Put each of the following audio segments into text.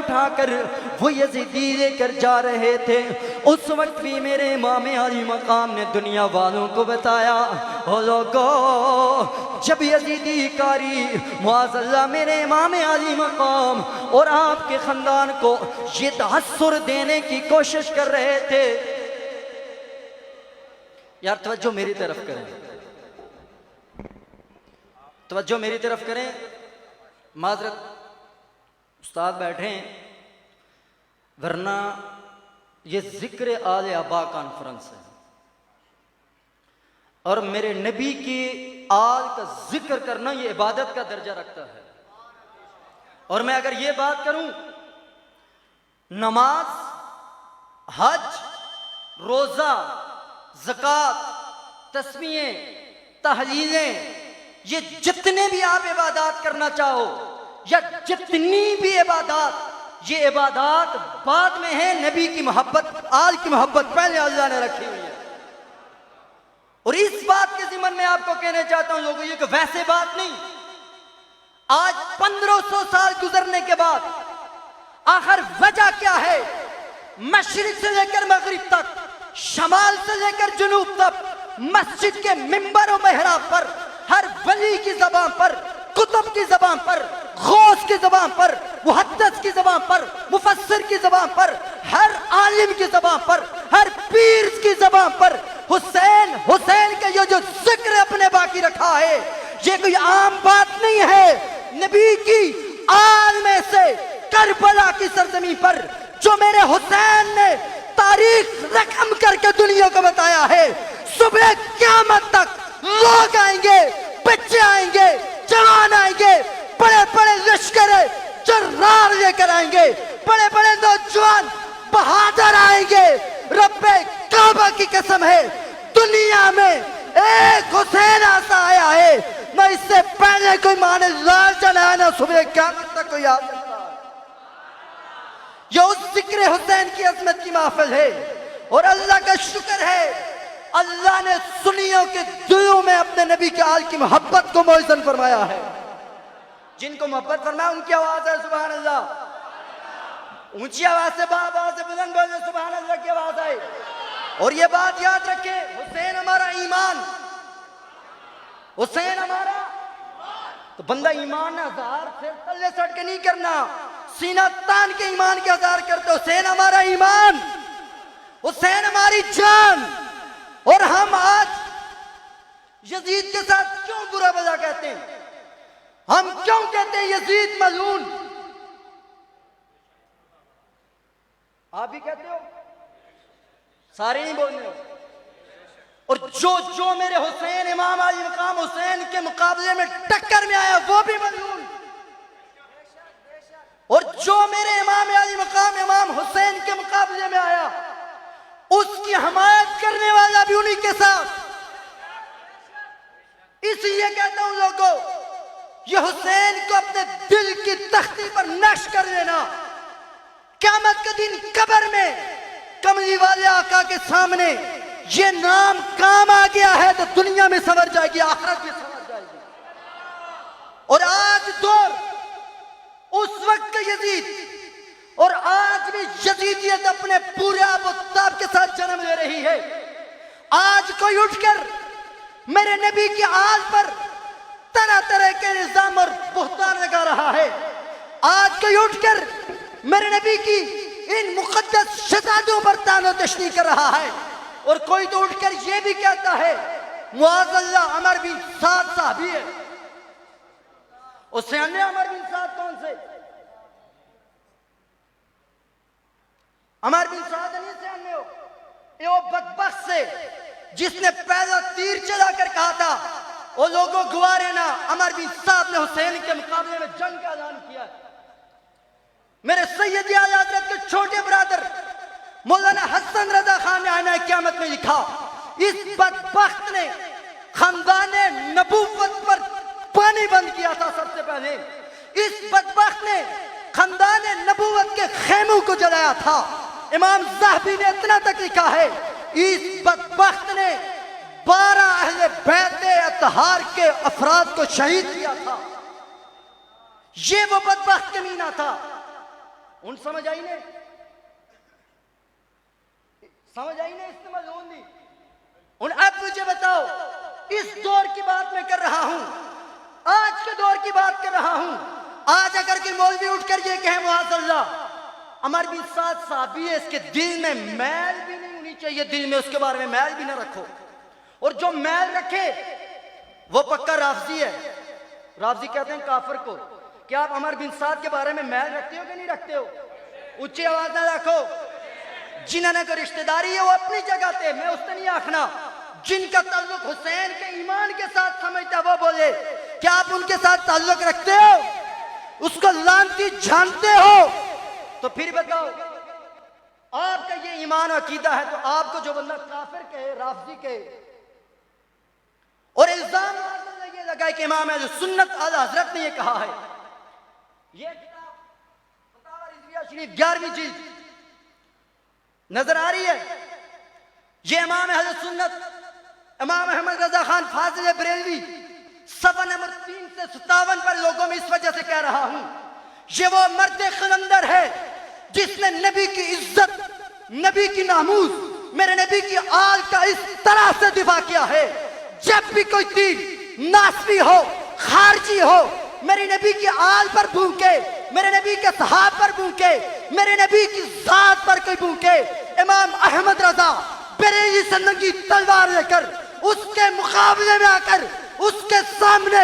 उठाकर वो यजीदी लेकर जा रहे थे। उस वक्त भी मेरे इमाम आली मकाम ने दुनिया वालों को बताया, ओ लोगों, जब यजीदी कारी मुआज़ल्ला मेरे इमाम आली मकाम और आपके ख़ानदान को ये तहस्सुर देने की कोशिश कर रहे थे। यार तवज्जो मेरी तरफ करें, तवज्जो मेरी तरफ करें। माजरत उस्ताद बैठे हैं, वरना ये जिक्र आले अबा कॉन्फ्रेंस है और मेरे नबी की आल का जिक्र करना ये इबादत का दर्जा रखता है। और मैं अगर ये बात करूं, नमाज, हज, रोजा, ज़कात, तस्बीहें, तहलीलें, ये जितने भी आप इबादत करना चाहो या जितनी भी इबादत, ये इबादत बाद में है, नबी की मोहब्बत, आल की मोहब्बत पहले अल्लाह ने रखी हुई है। और इस बात के ज़िमन में आपको कहना चाहता हूं लोगों, ये कि वैसे बात नहीं। आज 1500 साल गुजरने के बाद आखिर वजह क्या है? मशरिक से लेकर मगरिब तक, शमाल से लेकर जुनूब तक, मस्जिद के मिंबर और मेहराब पर, हर वली की जबान पर, कुतुब की जबान पर, गौस की जबान पर, मुहद्दिस की जबान पर, मुफस्सिर की जबान पर, हर आलिम की जबान पर, हर पीर की जबान पर हुसैन हुसैन के ये जो जिक्र अपने बाकी रखा है, ये कोई आम बात नहीं है। नबी की आल में से करबला की सरजमी पर जो मेरे हुसैन ने तारीख रकम करके दुनिया को बताया है, सुबह क़यामत तक लोग आएंगे, बच्चे आएंगे, जवान आएंगे, बड़े बड़े लश्कर जर्रार लेकर आएंगे, बड़े बड़े नौजवान बहादुर आएंगे। रब्बे काबा की कसम है, दुनिया में एक हुसैन ऐसा आया है, न इससे पहले कोई माने लाल जलाया, ना सुबह क़यामत तक कोई आ सकता। ये उस जिक्र हुसैन की अजमत की महफिल है और अल्लाह का शुक्र है, अल्लाह ने सुन्नियों के दिलों में अपने नबी के आल की मोहब्बत को मुअज़्ज़न फरमाया है। जिनको मोहब्बत फरमाया उनकी आवाज है सुभान अल्लाह। ऊंची आवाज से, आवाज से बुलंद बोले सुभान अल्लाह की आवाज है। और ये बात याद रखें, हुसैन हमारा ईमान, हुसैन हमारा तो बंदा ईमान ना हजार फिर तल्ले सट के नहीं करना, सीना तान के ईमान के हजार करते। हुसैन हमारा ईमान, हुसैन हमारी जान। और हम आज यजीद के साथ क्यों बुरा भला कहते हैं? हम क्यों कहते हैं यजीद मलून? आप भी कहते हो, सारे नहीं बोल रहे हो। और जो जो मेरे हुसैन इमाम आली मकाम हुसैन के मुकाबले में टक्कर में आया वो भी मलून। और जो मेरे इमाम आली मकाम इमाम हुसैन के मुकाबले में आया, उसकी हमायत करने वाला भी उन्हीं के साथ। इसलिए कहता हूं लोगों, ये हुसैन को अपने दिल की तख्ती पर नक्श कर लेना। क़यामत के दिन कब्र में कमली वाले आका के सामने ये नाम काम आ गया है तो दुनिया में संवर जाएगी, आखिरत में संवर जाएगी। और आज दौर उस वक्त का यजीद और आज भी यजीदियत अपने पूरे आबोताब के साथ जन्म ले रही है। आज कोई उठकर मेरे नबी की आल पर तरह तरह के इल्जाम और बुहतान लगा रहा है। आज कोई उठकर मेरे नबी की इन मुकद्दस शहजादों पर तानो तशनी कर रहा है। और कोई तो उठकर यह भी कहता है मुआज़ल्ला अमर बिन साद साहबी है। उससे अन्य अमर बिन साद कौन से? अमर बिन साद नहीं से अन्य हो, ये वो बदबख्त से जिसने पहला तीर चलाकर कहा था वो लोगों गुवारे ना, अमर बिन साद ने हुसैन के मुकाबले में जंग का ऐलान किया। मेरे सैयद आला हज़रत के छोटे ब्रदर मौलाना हसन रजा खान ने आईना क़यामत में लिखा, इस बदबख्त ने खानदाने नबूवत पर पानी बंद किया था। सबसे पहले इस बदबख्त ने खानदाने नबूवत के खेमों को जलाया था। इमाम ज़हबी ने इतना तक लिखा है, इस बदबख्त ने 12 अहले बैत अतहार के अफराद को शहीद किया था। ये वो बदबख्त कमीना था उन समझ आई ने इस्तेमाल होंगी। उन अब मुझे बताओ, इस दौर की बात मैं कर रहा हूं, आज के दौर की बात कर रहा हूं। आज अगर कोई मौलवी उठकर ये कहे मुआज़ल्लाह अमर बिन साद साहबी है, इसके दिल में मैल भी नहीं होनी चाहिए, दिल में उसके बारे में मैल भी ना रखो, और जो मैल रखे वो पक्का राफजी है। राफजी कहते हैं काफिर को। क्या आप अमर बिन साद के बारे में मैल रखते हो कि नहीं रखते हो? ऊंची आवाज ना रखो। जिन्होंने को रिश्तेदारी है वो अपनी जगह थे, मैं उससे नहीं आखना। जिनका ताल्लुक हुसैन के ईमान के साथ समझता वो बोले, क्या आप उनके साथ ताल्लुक रखते हो? उसको लानती जानते हो? तो फिर बताओ, आपका ये ईमान अकीदा है तो आपको जो बंदा काफिर कहे, राफजी कहे, और इल्जाम ये लगाए कि इमाम अहले सुन्नत आला हजरत ने ये कहा है। ये किताब फतावा रिजविया शरीफ 11वीं जिल्द नजर आ रही है। ये इमाम अहले सुन्नत इमाम अहमद रजा खान फाजिल बरेलवी सफा नंबर 3 से 57 पर लोगों में इस वजह से कह रहा हूं, ये वो मर्द कलंदर है जिसने नबी की इज्जत, नबी की नामूस, मेरे नबी की आल का इस तरह से दिफा किया है। जब भी कोई तीर नासवी हो, खारजी हो, मेरे नबी की आल पर भूखे, मेरे नबी के सहाब पर भूखे, मेरे नबी की जात पर कोई भूखे, इमाम अहमद रजा बरेली से नंगी तलवार लेकर उसके मुकाबले में आकर उसके सामने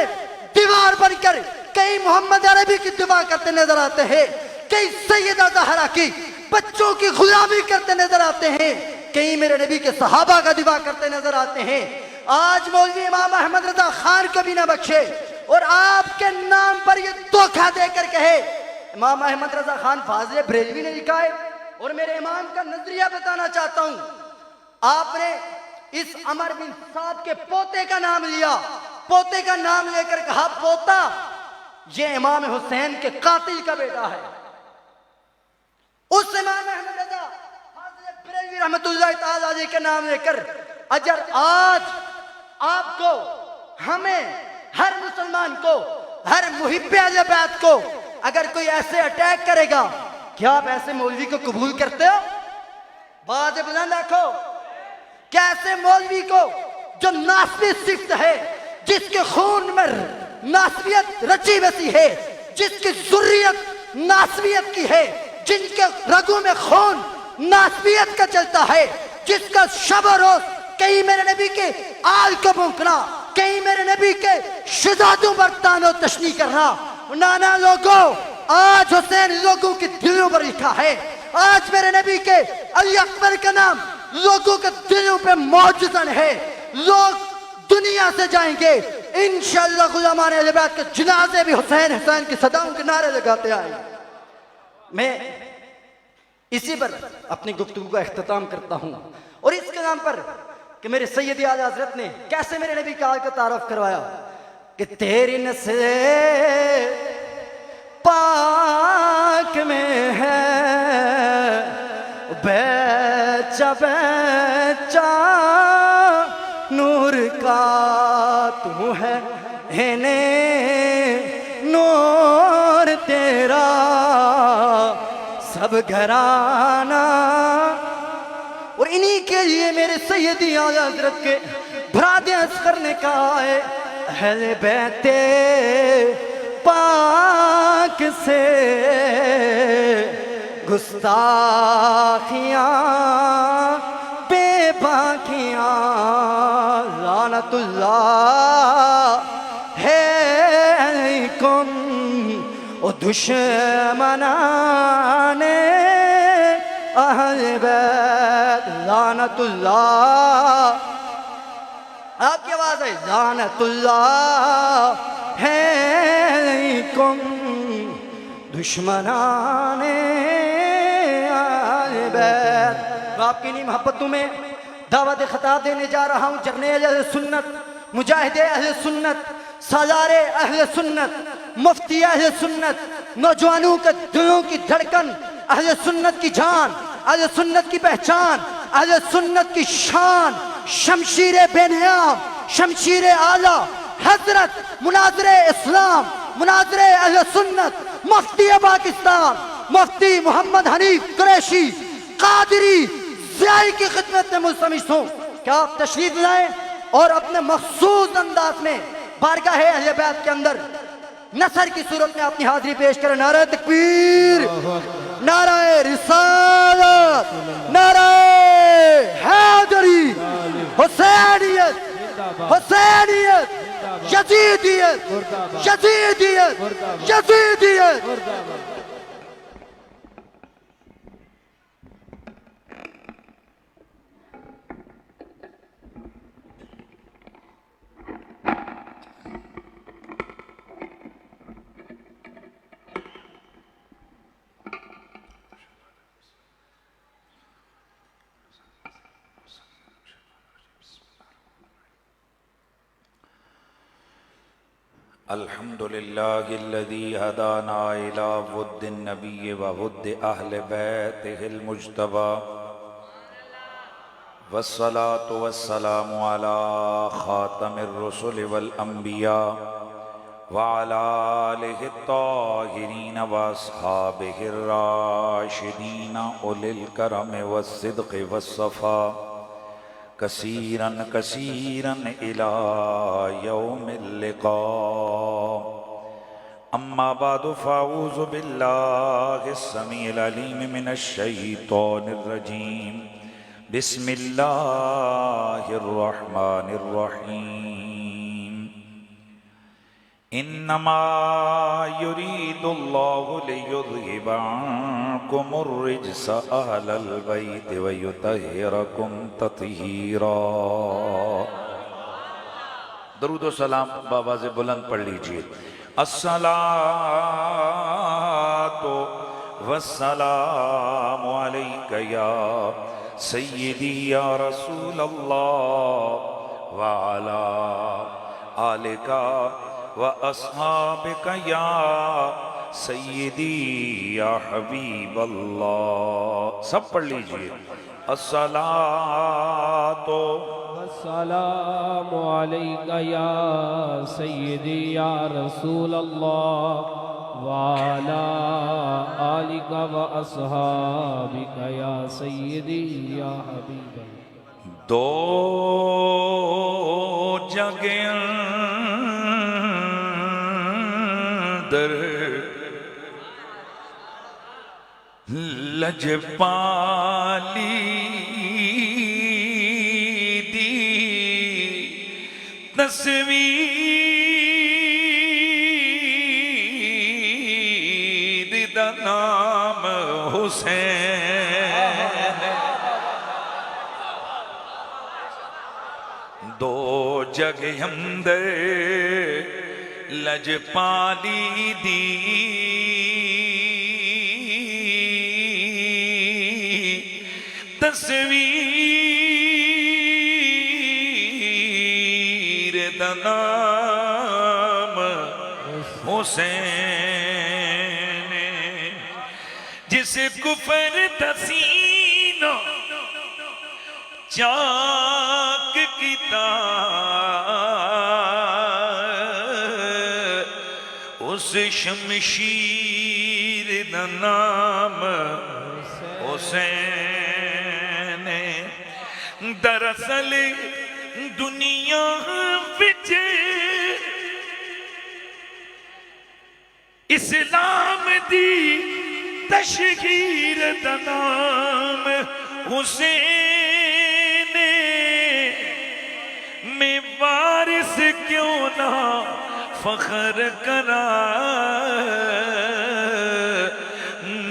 दीवार बनकर कई मोहम्मद अरबी की दिफा करते नजर आते हैं, कई सैयदा ज़हरा की बच्चों की गुलामी करते नजर आते हैं, कई मेरे नबी के सहाबा का दिफा करते नजर आते हैं। आज मौलवी इमाम अहमद रजा खान को भी ना बख्शे और आपके नाम पर ये धोखा देकर कहे। इमाम अहमद रजा खान फाजिल बरेलवी ने लिखा है, और मेरे इमाम का नजरिया बताना चाहता हूं। आपने इस अमर बिन साद के पोते का नाम लिया, पोते का नाम लेकर कहा पोता ये इमाम हुसैन के कातिल का बेटा है। उस इमाम अहमद रजा फाजिल बरेलवी रहमतुल्लाह तआला अलैह के नाम लेकर अगर आज आपको, हमें, हर मुसलमान को, हर मुहिब्बे अहले बैत को अगर कोई ऐसे अटैक करेगा, क्या आप ऐसे मौलवी को कबूल करते हो? बात बुलंद रखो। क्या ऐसे मौलवी को जो नासवी सिफ्त है, जिसके खून में नासवियत रची बसी है, जिसकी जुर्रियत नासवियत की है, जिनके रगों में खून नासवियत का चलता है, जिसका शब रोज कहीं मेरे नबी के आल को भूखना, कहीं मेरे नबी के शुजातों पर तानो तशनी करना। नाना लोगों, आज हुसैन लोगों के दिलों पर लिखा है। आज मेरे नबी के अली अकबर का नाम लोगों के दिलों पे मौजूदन है। लोग दुनिया से जाएंगे इंशाअल्लाह, गुलामान अहले बैत के जनाजे भी हुसैन हुसैन की सदाओं के नारे लगाते आए। मैं इसी पर अपनी गुफ्तगू का इख्तिताम करता हूं, और इसके नाम पर कि मेरे सैयद आला हज़रत ने कैसे मेरे नबी का आल का तारफ करवाया कि तेरी नस्ल पाक में है बेचा बेचा नूर का तू है ने नूर तेरा सब घराना। और इन्हीं के लिए मेरे सैयदी आला हज़रत के भरादे असगर ने कहा है, अहले बैते पाक से गुस्ताखियां बेबाकियां लानतुल्लाह है अलैकुम ओ दुश्मनाने अहले बैत लानतुल्लाह। आपकी आवाज है, लानतुल्लाह है अलैकुम दुश्मनाने अहले बैत। मैं आपकी इन्हीं मोहब्बतों में दावत खिताब देने जा रहा हूँ। जर्नेल अहले सुन्नत, मुजाहिद अहले सुन्नत, सालारे अहले सुन्नत, मुफ्ती अहले सुन्नत, नौजवानों के दिलों की धड़कन, अहले सुन्नत की जान, अहले सुन्नत की पहचान, अहले सुन्नत की शान, शमशीर बेनियाम, शमशीर आला हजरत मुनाज़िर इस्लाम, मुनाज़िर अहले सुन्नत, मुफ्ती पाकिस्तान मुफ्ती मोहम्मद हनीफ कुरैशी कादरी ज़ियाई की खिदमत में मुल्तमिस हूँ कि आप तशरीफ लाएं और अपने मखसूस अंदाज में बारगाह अहले बैत के अंदर नसर की सूरत में अपनी हाजिरी पेश करें। नारे तकबीर, नारे रिसालत, नारे हैदरी, हुसैनियत, हुसैनियत, यजीदियत, यजीदियत, यजीदियत। अल्हम्दुलिल्लाहिल्लज़ी हदाना इला वुद्दिन नबी व वुद्दि अहले बैतिहिल मुज्तबा वस्सलातु वस्सलामु अला खातमिर रुसुल वल अंबिया व अला आलिहि त्ताहिरीन व अस्हाबिहिर राशिदीन उलिल करम वस्सिद्क़ि वस्सफ़ा कसीरन कसीरन इला यौमिल लिक़ा। अम्मा बादु फ़अऊज़ु बिल्लाहिस समीइल अलीम मिनश शैतानिर रजीम। बिस्मिल्लाहिर रहमानिर रहीम। इन्नमा युरीदुल्लाहु लियुज़हिबा अन्कुमुर रिज्स अहलल बैति व युतहिरकुम तत्हीरा। दरूद व सलाम बाबा से बुलंद पढ़ लीजिए। अस्सलातु वस्सलामु अलैका या सय्यदी या रसूल अल्लाह व अला आलिका व अस्हाबिका या सय्यदी या हबीब अल्लाह। सब पढ़ लीजिए। अस्सलातु वस्सलामु अलैका या सय्यदी या रसूल अल्लाह व अला आलिका व अस्हाबिका या सय्यदी या हबीब अल्लाह। दो जगह लजपाली दी तस्वीर दा नाम हुसैन। दो जगह अंदर लजपाली दी तस्वीर दा नाम हुसैन। जिस कुफर तसीनो चाक किता उस शमशीर दा नाम हुसैन। दरअसल दुनिया विच इस्लाम दी तशहीर दा नाम हुसैन। मैं वारिस क्यों ना फख्र करा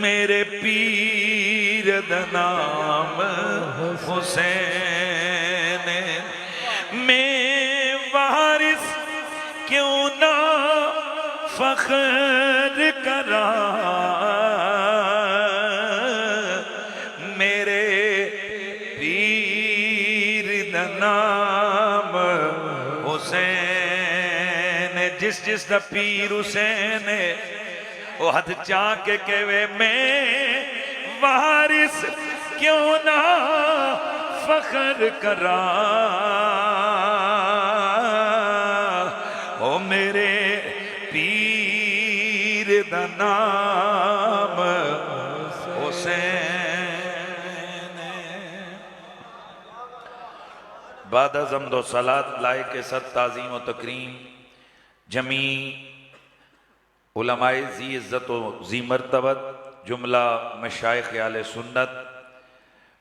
मेरे पीर दा नाम हुसैन। मैं वारिस क्यों ना फख्र करा मेरे पीर दा नाम हुसैन। जिस जिस दा पीर हुसैन वो हथ चाके कहवे मैं वारिस क्यों ना फख्र करा ओ मेरे पीर दा नाम हुसैन बाद ज़म्दो सलात लाए के सद ताज़ीम व तकरीम जमी उलमाए जी इज़्ज़त व जी मर्तबत जुमला मशाइख़ आले सुन्नत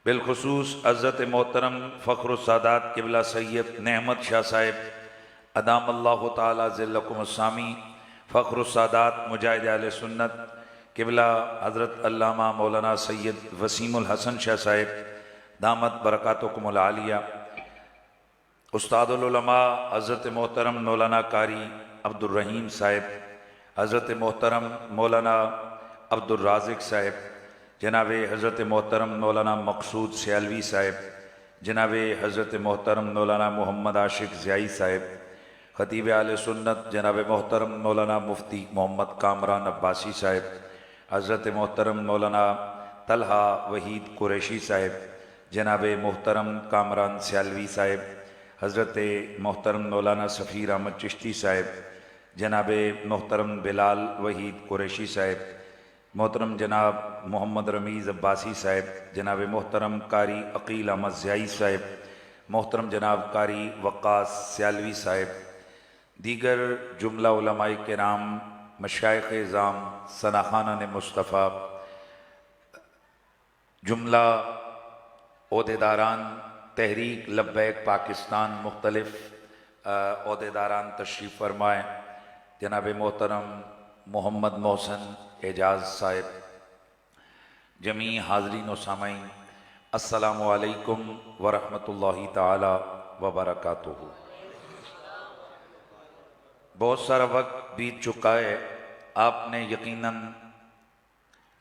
बिलखुसूस हज़रत मोहतरम फ़ख्र सादात क़िबला सैयद नेहमत शाह साहिब अदाम अल्लाह ताला ज़िल्लकुम अस्सामी फ़ख्र सादात मुजाहिद आले सुन्नत क़िबला हज़रत अल्लामा मौलाना सैयद वसीमुल हसन शाह साहिब दामत बरकातुकुमुल आलिया उस्तादुल उलमा हज़रत मोहतरम मौलाना कारी अब्दुर रहीम साहिब हज़रत मोहतरम मौलाना अब्दुर राज़िक साहिब जनाब हज़रत मोहतरम मौलाना मकसूद सियालवी साहिब जनाब हज़रत मोहतरम मौलाना मोहम्मद आशिक ज़ियाई साहिब ख़तीब आले सुन्नत जनाब मोहतरम मौलाना मुफ्ती मोहम्मद कामरान अब्बासी साहिब हज़रत मोहतरम मौलाना तलहा वहीद कुरैशी साहिब जनाब मोहतरम कामरान सियालवी साहिब हज़रत मोहतरम मौलाना सफ़ीर अहमद चिश्ती साहिब जनाब मोहतरम बिलाल वहीद कुरैशी साहिब मोहतरम जनाब मोहम्मद रमीज़ अब्बासी साहिब जनाब मोहतरम कारी अकील अहमद ज़ियाई साहिब मोहतरम जनाब कारी वक़ास सियालवी साहिब दीगर जुमला उलमाए किराम मशाइख़ इज़ाम सनाख़ाना ने मुस्तफ़ा जुमला ओहदेदारान तहरीक लब्बैक पाकिस्तान मुख्तलिफ ओहदेदारान तशरीफ़ फरमाए जनाब मोहतरम मोहम्मद मोहसन एजाज साहिब जमी हाज़रीन व सामाईन अस्सलामु अलैकुम व रहमतुल्लाहि ताला व बरकातुहू। बहुत सारा वक्त बीत चुका है। आपने यकीनन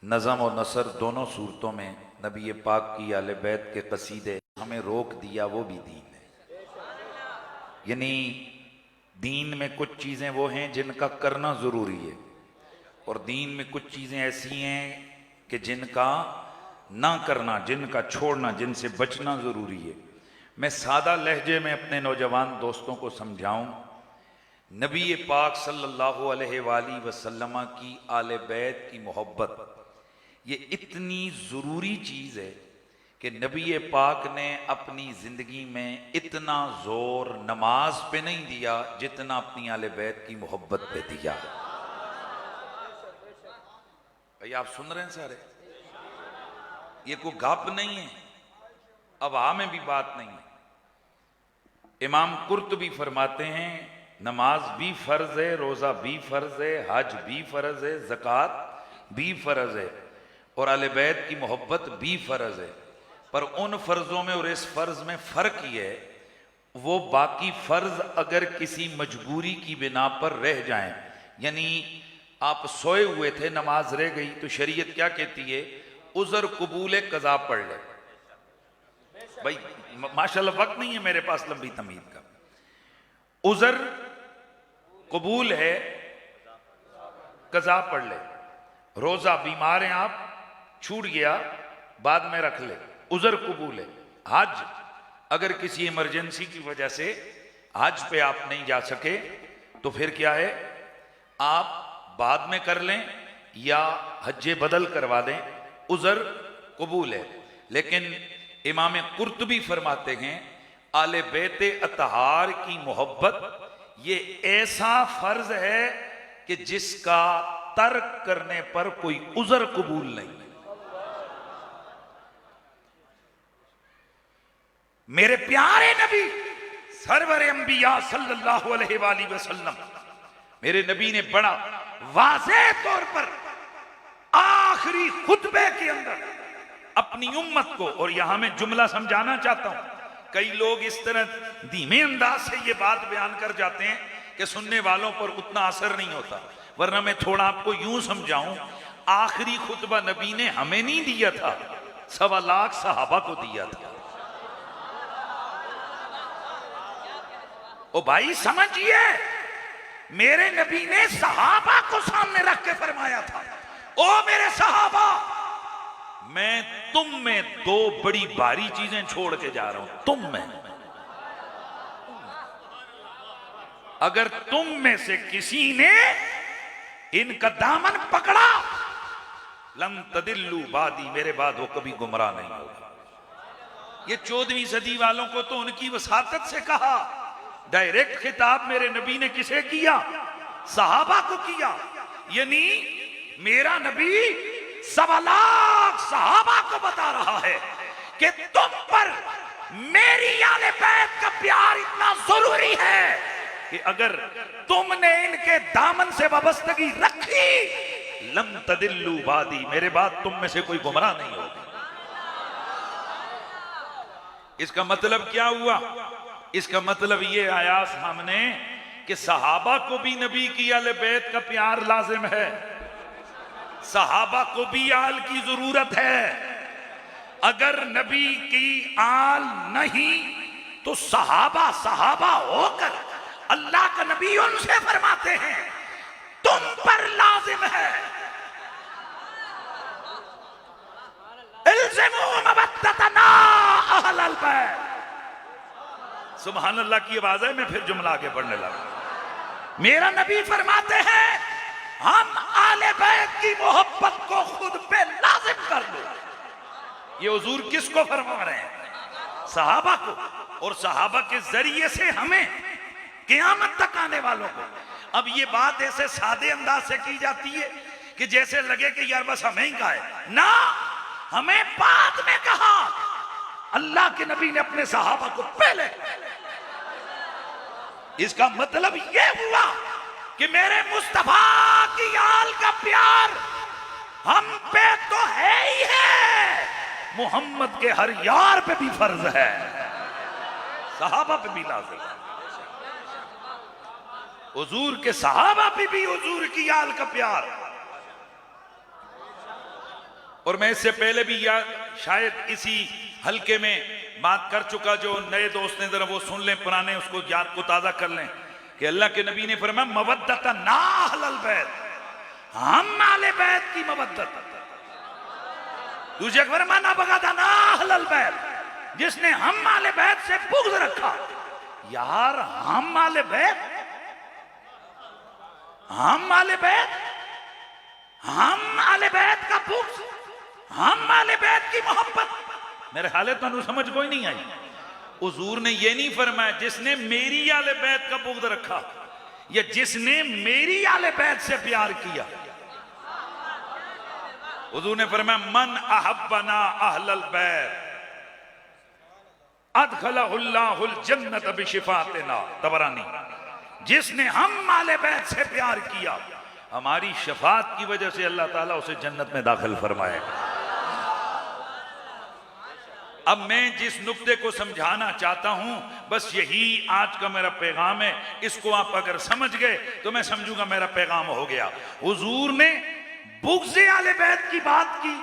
नज़म और नसर दोनों सूरतों में नबी पाक की आले बैत के कसीदे हमें रोक दिया, वो भी दीन है। यानी दीन में कुछ चीज़ें वो हैं जिनका करना ज़रूरी है और दीन में कुछ चीज़ें ऐसी हैं कि जिनका ना करना, जिनका छोड़ना, जिनसे बचना ज़रूरी है। मैं सादा लहजे में अपने नौजवान दोस्तों को समझाऊं, नबी पाक सल्लल्लाहु अलैहि वसल्लम की आले बैत की मोहब्बत ये इतनी ज़रूरी चीज़ है कि नबी पाक ने अपनी ज़िंदगी में इतना ज़ोर नमाज पे नहीं दिया जितना अपनी आले बैत की मोहब्बत पे दिया। भाई आप सुन रहे हैं सारे, ये कोई गप नहीं है, हवा में भी बात नहीं है। इमाम कुर्तुबी फरमाते हैं नमाज भी फ़र्ज है, रोज़ा भी फ़र्ज है, हज भी फ़र्ज है, ज़कात भी फ़र्ज है और आले बैत की मोहब्बत भी फ़र्ज है। पर उन फ़र्ज़ों में और इस फ़र्ज़ में फ़र्क ये है, वो बाकी फ़र्ज़ अगर किसी मजबूरी की बिना पर रह जाएं, यानी आप सोए हुए थे नमाज रह गई तो शरीयत क्या कहती है, उज़र कबूल कज़ा पढ़ ले। भाई माशाल्लाह वक्त नहीं है मेरे पास लंबी तमीद का। उज़र कबूल है, कज़ा पढ़ ले। रोज़ा बीमार हैं आप, छूट गया बाद में रख ले, उज़र कबूल है। हज अगर किसी इमरजेंसी की वजह से हज पे आप नहीं जा सके तो फिर क्या है, आप बाद में कर लें या हज्जे बदल करवा दें, उज़र कबूल है। लेकिन इमाम कुर्तुबी फरमाते हैं आले बैत अतहार की मोहब्बत ये ऐसा फ़र्ज है कि जिसका तर्क करने पर कोई उज़र कबूल नहीं। मेरे प्यारे नबी सरवर अंबिया सल्लल्लाहु अलैहि वसल्लम, मेरे नबी ने बड़ा वाज़ेह तौर पर आखिरी खुतबे के अंदर अपनी उम्मत को, और यहां मैं जुमला समझाना चाहता हूं, कई लोग इस तरह धीमे अंदाज से ये बात बयान कर जाते हैं कि सुनने वालों पर उतना असर नहीं होता, वरना मैं थोड़ा आपको यूं समझाऊं, आखिरी खुतबा नबी ने हमें नहीं दिया था, 1.25 लाख सहाबा को दिया था। ओ भाई समझिए, मेरे नबी ने सहाबा को सामने रख के फरमाया था, ओ मेरे सहाबा, मैं तुम में 2 बड़ी भारी चीजें छोड़ के जा रहा हूं। तुम में, अगर तुम में से किसी ने इनका दामन पकड़ा लम तदिल्लू बादी, मेरे बाद वो कभी गुमराह नहीं होगा। ये 14वीं सदी वालों को तो उनकी वसातत से कहा। डायरेक्ट खिताब मेरे नबी ने किसे किया? सहाबा को किया। यानी मेरा नबी 1.25 लाख सहाबा को बता रहा है कि तुम पर मेरी आले बैत का प्यार इतना जरूरी है कि अगर तुमने इनके दामन से वाबस्तगी रखी, लम तदिल्लू बादी, मेरे बाद तुम में से कोई गुमराह नहीं होगा। इसका मतलब क्या हुआ? इसका मतलब ये आया सामने कि सहाबा को भी नबी की आले बैत का प्यार लाजिम है, सहाबा को भी आल की जरूरत है। अगर नबी की आल नहीं तो सहाबा सहाबा होकर अल्लाह का नबी उनसे फरमाते हैं तुम पर लाजिम है इल्ज़िमू मवद्दतना अहलल बैत। सुभान अल्लाह की आवाज है। मैं फिर जुमला आगे पढ़ने लगा। मेरा नबी फरमाते हैं हम आले बैत की मोहब्बत को खुद पे लाजिम कर लो। ये हुजूर किसको फरमा रहे हैं? सहाबा को। और सहाबा के जरिए से हमें क़यामत तक आने वालों को। अब ये बात ऐसे सादे अंदाज से की जाती है कि जैसे लगे कि यार बस हमें ही कहा है ना, हमें बाद में कहा। अल्लाह के नबी ने अपने सहाबा को पहले। इसका मतलब यह हुआ कि मेरे मुस्तफा की आल का प्यार हम पे तो है ही है, मोहम्मद के हर यार पे भी फर्ज है, सहाबा पे भी लाज़िम है। हुजूर के सहाबा पे भी हुजूर की आल का प्यार। और मैं इससे पहले भी या शायद इसी हल्के में बात कर चुका, जो नए दोस्त ने जरा वो सुन लें, पुराने उसको याद को ताजा कर लें कि अल्लाह के नबी ने फरमाया मवद्दता ना अहलल बैत, हम आले बैत की मवद्दत। दूसरे फरमाया ना बगादा ना अहलल बैत, जिसने हम आले बैत से बुग़्ज़ रखा। यार हम आले बैत, हम आले बैत, हम आले बैत का बुग़्ज़, हम आले बैत की मोहब्बत। मेरे हाले तो समझ कोई नहीं आई। हुजूर ने ये नहीं फरमाया जिसने मेरी आले बैत का बुग़्ज़ रखा या जिसने मेरी आले बैत से प्यार किया। हुजूर ने फरमाया मन अहब्बना अहलल बैत अदखलहुल्लाहुल जन्नत बिशिफातिना, तबरानी। जिसने हम आले बैत से प्यार किया, हमारी शफात की वजह से अल्लाह ताला उसे जन्नत में दाखिल फरमाएगा। अब मैं जिस नुक्ते को समझाना चाहता हूं, बस यही आज का मेरा पैगाम है। इसको आप अगर समझ गए तो मैं समझूंगा मेरा पैगाम हो गया। हुजूर ने बुग़्ज़े आले बैत की बात की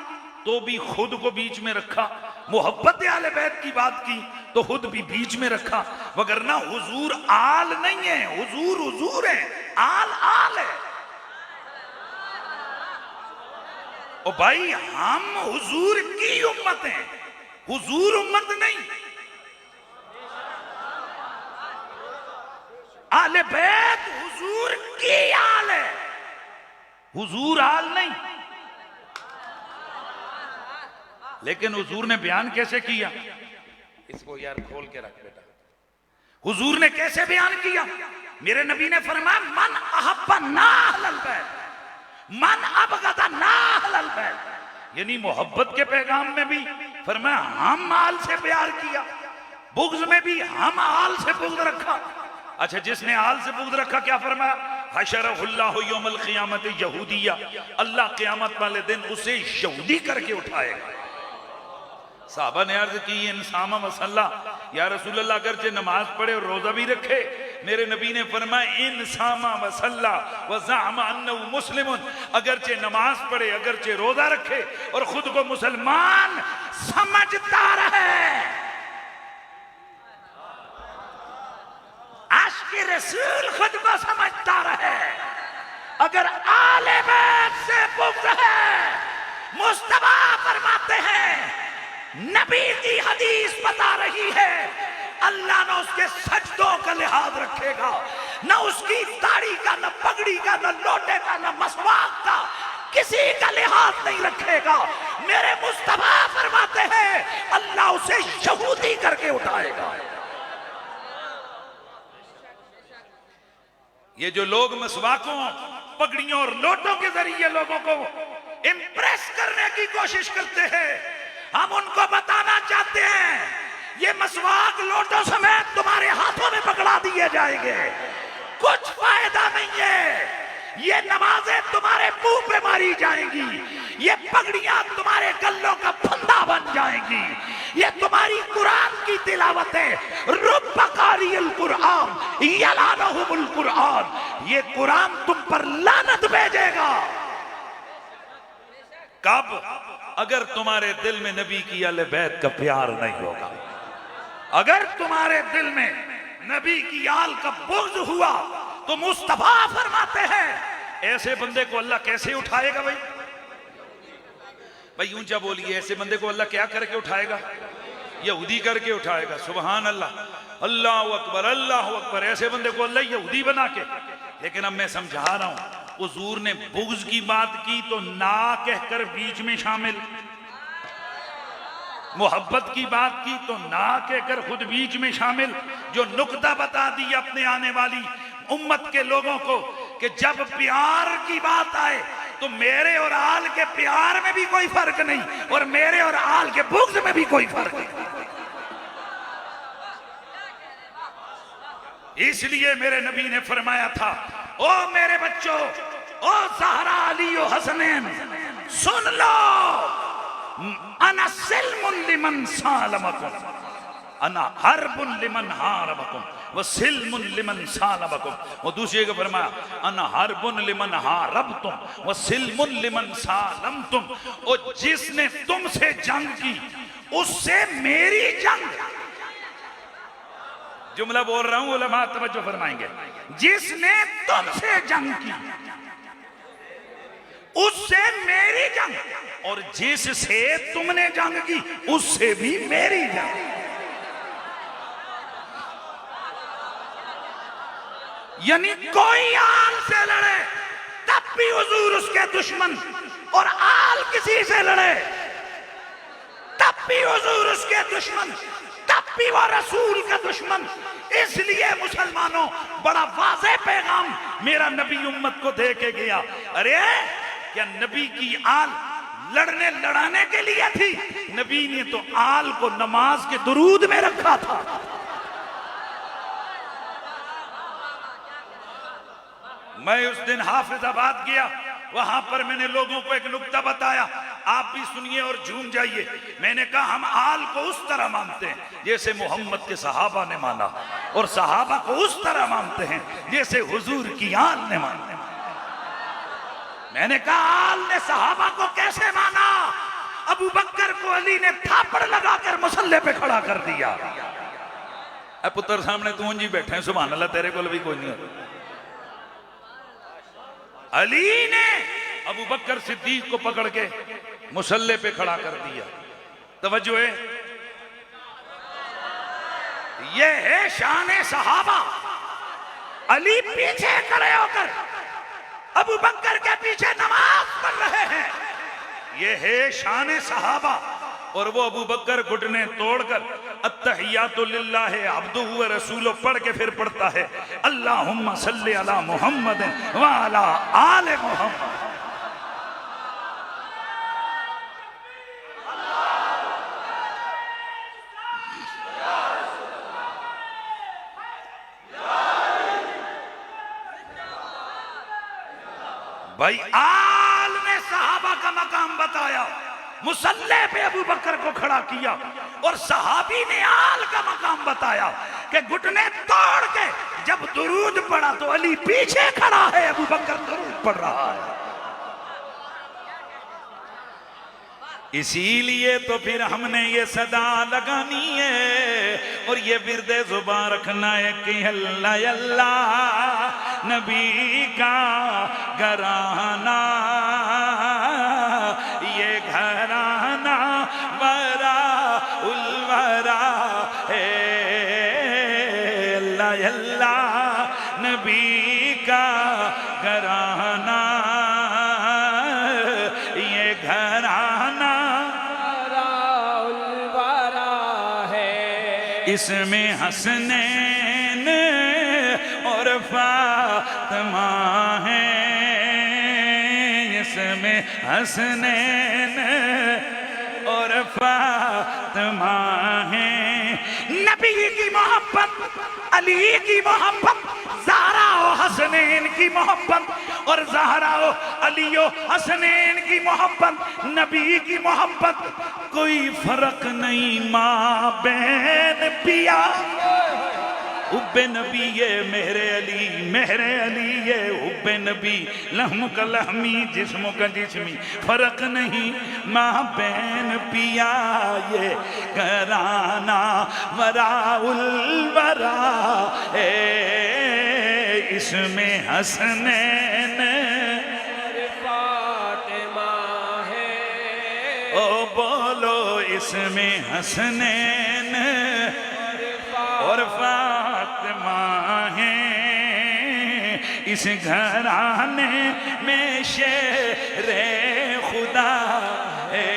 तो भी खुद को बीच में रखा, मोहब्बत आले बैत की बात की तो खुद भी बीच में रखा। वगरना हुजूर आल नहीं है, हुजूर हुजूर है, आल आल है। और भाई हम हुजूर की उम्मत हैं, हुजूर उम्मत नहीं। आले बैत हुजूर की आल है, हुजूर आल नहीं। लेकिन हुजूर ने बयान कैसे किया? इसको यार खोल के रख बेटा। हुजूर ने कैसे बयान किया? मेरे नबी ने फरमाया मन अहब्बा ना अहलल बैत, मन अबगदा ना अहलल बैत। यानी मोहब्बत के पैगाम में भी फरमाया हम आल से प्यार किया, बुग़्ज़ में भी हम आल से बुग़्ज़ रखा। अच्छा, जिसने आल से बुग़्ज़ रखा क्या फरमाया? हशरहुल्लाहु यौमल क़ियामत यहूदिया, अल्लाह क़यामत वाले दिन उसे यहूदी करके उठाएगा। साहबा ने अर्ज की इंसामा मसल्ला, या रसूलल्लाह अगरचे नमाज पढ़े और रोजा भी रखे, मेरे नबी ने फरमाया इंसामा मसल्ला व ज़अमा अन्नहु मुस्लिमुन, अगरचे नमाज पढ़े, अगरचे रोजा रखे और खुद को मुसलमान समझता रहे। आशिक़ रसूल खुद को समझता रहे। अगर आले बैत से बुग़्ज़ है, मुस्तफा फरमाते हैं, नबी की हदीस बता रही है, अल्लाह न उसके सजदों का लिहाज रखेगा, न उसकी दाढ़ी का, न पगड़ी का, न लोटे का, न मसवाक का। किसी का लिहाज नहीं रखेगा। मेरे मुस्तफा फरमाते हैं अल्लाह उसे यहूदी करके उठाएगा। ये जो लोग मसवाकों, पगड़ियों और लोटों के जरिए लोगों को इंप्रेस करने की कोशिश करते हैं, हम उनको बताना चाहते हैं ये मसवाक लोटों समेत तुम्हारे हाथों में पकड़ा दिए जाएंगे, कुछ फायदा नहीं है। ये नमाजें तुम्हारे मुंह पे मारी जाएंगी, ये पगड़ियां तुम्हारे गल्लों का फंदा बन जाएंगी, ये तुम्हारी कुरान की तिलावत है। रुब्बा कारियल कुरान यलानहुमुल कुरान, ये कुरान तुम पर लानत भेजेगा। कब? अगर तुम्हारे दिल में नबी की अहले बैत का प्यार नहीं होगा, अगर तुम्हारे दिल में नबी की आल का बुग़्ज़ हुआ तो मुस्तफा फरमाते हैं ऐसे बंदे को अल्लाह कैसे उठाएगा? भाई भाई ऊंचा बोलिए, ऐसे बंदे को अल्लाह क्या करके उठाएगा? यहूदी करके उठाएगा। सुभान अल्लाह, अल्लाह अकबर, अल्लाह अकबर। ऐसे बंदे को अल्लाह यहूदी बना के। लेकिन अब मैं समझा रहा हूं, हुजूर ने बुग़्ज़ की बात की तो ना कहकर बीच में शामिल, मोहब्बत की बात की तो ना कहकर खुद बीच में शामिल। जो नुक्ता बता दी अपने आने वाली उम्मत के लोगों को कि जब प्यार की बात आए तो मेरे और आल के प्यार में भी कोई फर्क नहीं और मेरे और आल के बुग़्ज़ में भी कोई फर्क नहीं। इसलिए मेरे नबी ने फरमाया था, ओ मेरे बच्चों, ओ ज़हरा अली ओ हसनैन, सुन लो, अना सिल्मुन लिमन सालमकुम, अना हर्बुन लिमन हारबकुम व सिल्मुन लिमन सालमकुम। वो दूसरे को फरमाया, अना हर्बुन लिमन हारबतुम व सिल्मुन लिमन सालमतुम। और जिसने तुमसे जंग की उससे मेरी जंग। जुमला बोल रहा हूं, उलमा तवज्जो फरमाएंगे। जिसने तुमसे जंग की उससे मेरी जंग, और जिससे तुमने जंग की उससे भी मेरी जंग। यानी कोई आल से लड़े तब भी हुजूर उसके दुश्मन, और आल किसी से लड़े तब भी हुजूर उसके दुश्मन, तब भी वो रसूल का दुश्मन। इसलिए मुसलमानों, बड़ा वाज़ेह पैगाम मेरा नबी उम्मत को दे के गया। अरे क्या नबी की आल लड़ने लड़ाने के लिए थी? नबी ने तो आल को नमाज के दुरूद में रखा था। मैं उस दिन हाफिजाबाद गया, वहां पर मैंने लोगों को एक नुक्ता बताया, आप भी सुनिए और झूम जाइए। मैंने कहा हम आल को उस तरह मानते हैं जैसे मोहम्मद के सहाबा ने माना, और सहाबा को उस तरह मानते हैं जैसे हुजूर की आल ने माना। मैंने कहा आल ने सहाबा को कैसे माना? अबू बकर को अली ने थापड़ लगाकर मुसल्ले पे खड़ा कर दिया। अब पुत्र सामने तू जी बैठे हैं, सुभान अल्लाह, तेरे को भी कोई नहीं। अली ने अबू बकर सिद्दीक को पकड़ के मुसल्ले पे खड़ा कर दिया। तवज्जो है, ये है शान सहाबा। अली पीछे खड़े होकर अबू बकर के पीछे नमाज पढ़ रहे हैं। ये है शान सहाबा। और वो अबू बकर घुटने तोड़कर अत्तहियातु लिल्लाहि अब्दुहु व रसूलुहु पढ़ के फिर पढ़ता है अल्लाहुम्मा सल्ली अला मुहम्मद व अला आले मुहम्मद। भाई आल ने सहाबा का मकाम बताया, मुसल्ले पे अबू बकर को खड़ा किया, और सहाबी ने आल का मकाम बताया कि घुटने तोड़ के जब दुरूद पढ़ा तो अली पीछे खड़ा है, अबू बकर दुरूद पढ़ रहा है। इसीलिए तो फिर हमने ये सदा लगानी है और ये विरदे जुबान रखना है कि अल्लाह अल्लाह नबी का घराना, ये घराना बरा उलवरा है, अल्लाह अल्लाह नबी का घराना इसमें हसनैन और फातिमा है, इसमें हसनैन और फातिमा है। नबी की मोहब्बत, अली की मोहब्बत, ज़हरा और हसनैन की मोहब्बत, और ज़हरा और अली और हसनैन की मोहब्बत, नबी की मोहब्बत, कोई फर्क नहीं माँ बहन पिया। उब्बे नबी ये मेरे अली ये उब्बे नबी, लहम का लहमी जिस्म का जिस्मी, फर्क नहीं माँ बहन पिया। ये कराना वराउल वरा है, इसमें हसनैन फातिमा है। ओ बोलो इसमें हसनैन और फातिमा है। इस घराने में शेरे खुदा है,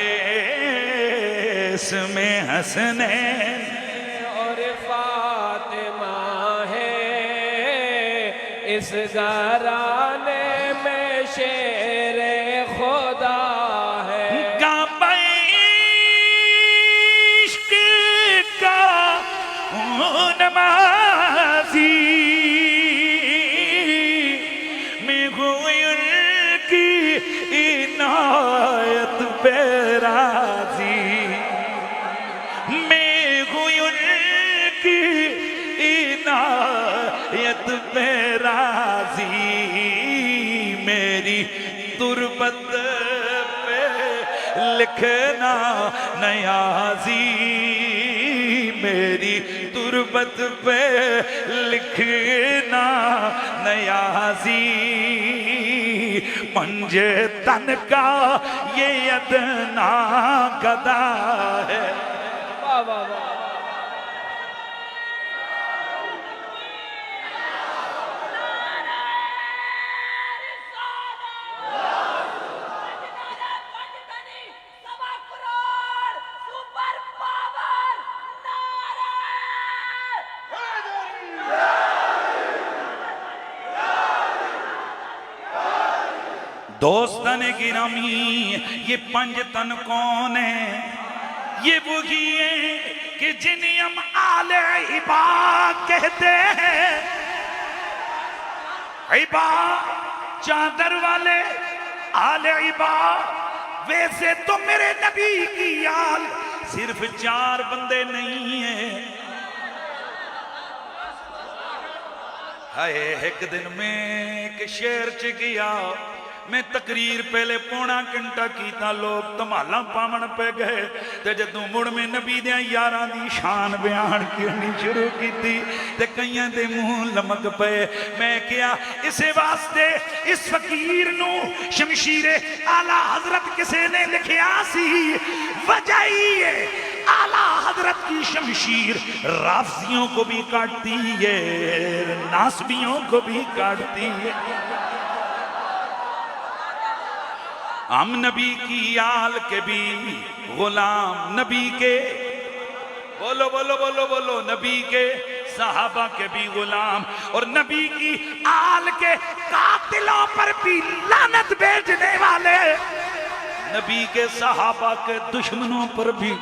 इसमें हसनैन और फातिमा है। इस घराने में शेरे खुदा है। इश्क का नमाज़ी में हुई उनकी इनायत पे राज़ी, में हुई उनकी इनायत पे राज़ी। मेरी तुरबत पे लिखना नयाज़ी, मेरी तुरबत पे लिखना नयाज़ी। पंजे तन का ये अदना गदा है। वाह वाह वाह। दोस्तन गिरामी ये पंज तन कौन है? ये वही है कि जिन्हें हम आले इबा कहते हैं। इबा चादर वाले आले इबा। वैसे तो मेरे नबी की आल सिर्फ 4 बंदे नहीं है। हाय एक दिन में एक शहर च गया मैं, तकरीर पहले पौना घंटा कीता, लोग धमाला पावन पे गए। ते जदों मुड़ में नबी दे यारां दी शान बयान करनी शुरू की ते कईयां दे मुंह लमक पे। मैं क्या इसे वास्ते इस फकीर नू शमशीरे आला हजरत किसे ने लिखिया सी। वजह है आला हजरत की शमशीर राफजियों को भी काटती है, नासबियों को भी काटती है। हम नबी की आल के भी गुलाम, नबी के बोलो बोलो बोलो बोलो, नबी के सहाबा के भी गुलाम, और नबी की आल के कातिलों पर भी लानत भेजने वाले, नबी के सहाबा के दुश्मनों पर भी।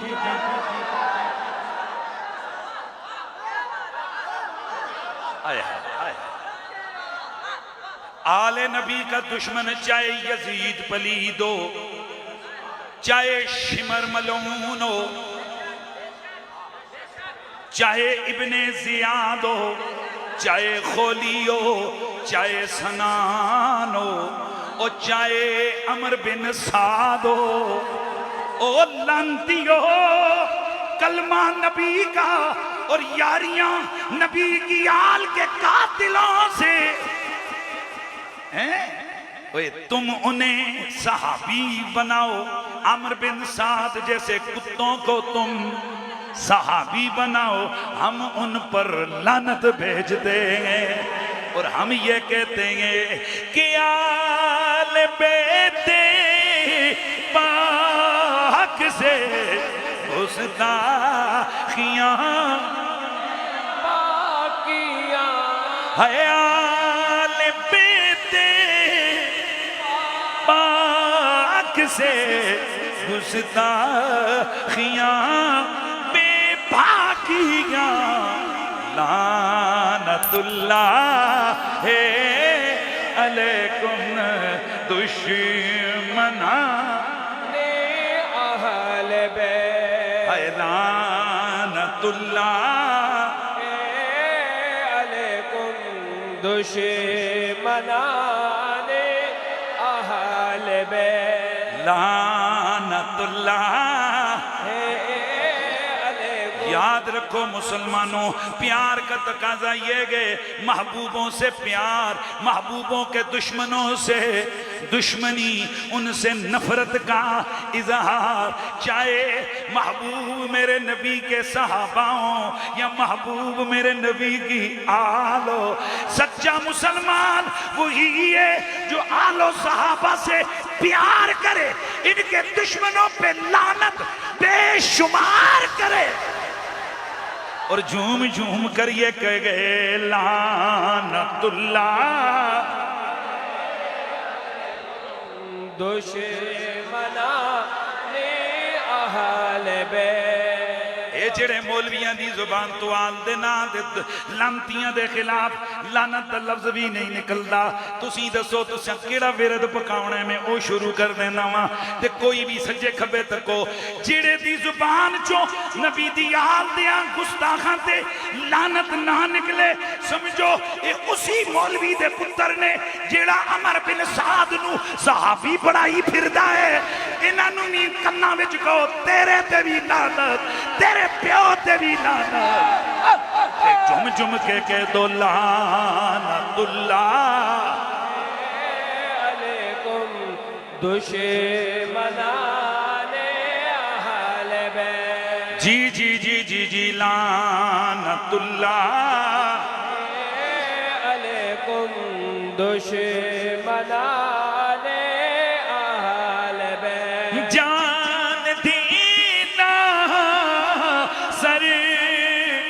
आया आले नबी का दुश्मन चाहे यजीद पलीद हो, चाहे शिमर मलून हो, चाहे इब्ने जियाद हो, चाहे खोली हो, चाहे सनान हो, और चाहे अमर बिन साद हो। ओ लांतियो कलमा नबी का और यारियां नबी की आल के कातिलों से हैं? ओए तुम उन्हें सहाबी बनाओ, अमर बिन साद जैसे कुत्तों को तुम सहाबी बनाओ, हम उन पर लानत भेज देंगे। और हम ये कहते हैं कि आल बेटे पाक से गुस्ताखियां हयाल बेते पाक से गुस्ताखियां बेबाकियां लानतुल्लाह अलैकुम दुश्मना ने अहल बैत लानतुल्लाह अलैकुम दुश्मनाने अहल बैत लानतुल्लाह। याद रखो मुसलमानों, प्यार का तकाजा ये गए महबूबों से प्यार, महबूबों के दुश्मनों से दुश्मनी, उनसे नफरत का इजहार। चाहे महबूब मेरे नबी के सहाबाओं या महबूब मेरे नबी की आलो, सच्चा मुसलमान वही है जो आलो सहाबा से प्यार करे, इनके दुश्मनों पे लानत बेशुमार करे और झूम झूम कर ये कह गए लानतुल्लाह दुश्मनाने अहल बैत। जेड़े मौलवियां दी जुबान तो आल दे ना दे लानतियां दे खिलाफ लानत दा लफ्ज भी नहीं निकलदा। तुसी दसो तुसा केड़ा विरद पकाउणा है, मैं ओ शुरू कर देना वा ते कोई भी सज्जे खब्बे तको जेड़े दी जुबान चो नबी दी आल दियां गुस्ताखां ते लानत ना निकले, समझो ये उसी मौलवी दे पुत्र ने जेड़ा अमर बिन साद नु सहाबी बनाई फिरदा है। इन्हां नु नी कन्ना विच कहो तेरे ते भी लानत, तेरे प्यो ते भी लानत। झुम झुम के दो लानतुल्लाह अलैकुम दुश्मनाने अहल बैत। जी जी जी जी जी लानतुल्लाह अलैकुम दुश्मनाने अहल बैत। जान दीना सर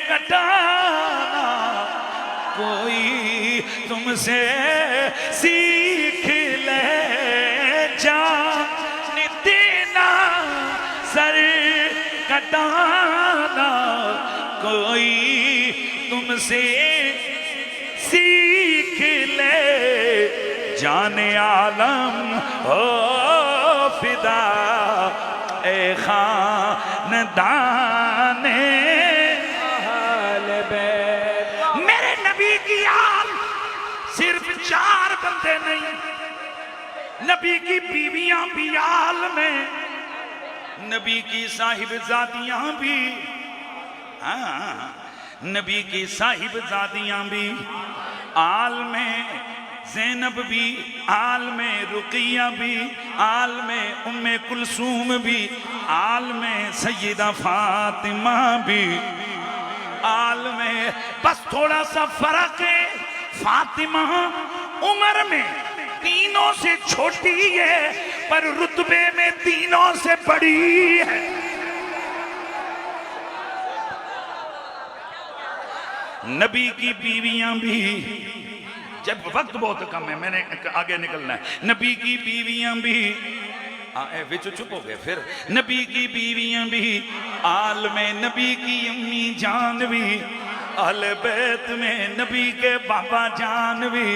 कटाना कोई तुमसे सीख ले, जान दीना सर कटाना कोई तुमसे सीख ले, जाने आलम हो फिदा ए खानदाने अहल बैत। मेरे नबी की आल सिर्फ 4 बंदे नहीं, नबी की बीवियां भी आल में, नबी की साहिबजादियां भी, हाँ नबी की साहिबजादियां भी आल में, ज़ैनब भी आल में, रुकिया भी आल में, उम्मे कुलसूम भी आल में, सैयदा फातिमा भी आल में। बस थोड़ा सा फर्क है, फातिमा उम्र में तीनों से छोटी है पर रुतबे में तीनों से बड़ी है। नबी की बीवियां भी, जब वक्त बहुत कम है मैंने आगे निकलना है, नबी की बीवियां भी विच चुप हो गए फिर, नबी की बीवियां भी आल में, नबी की अम्मी जान भी अहले बैत में, नबी के बाबा जान भी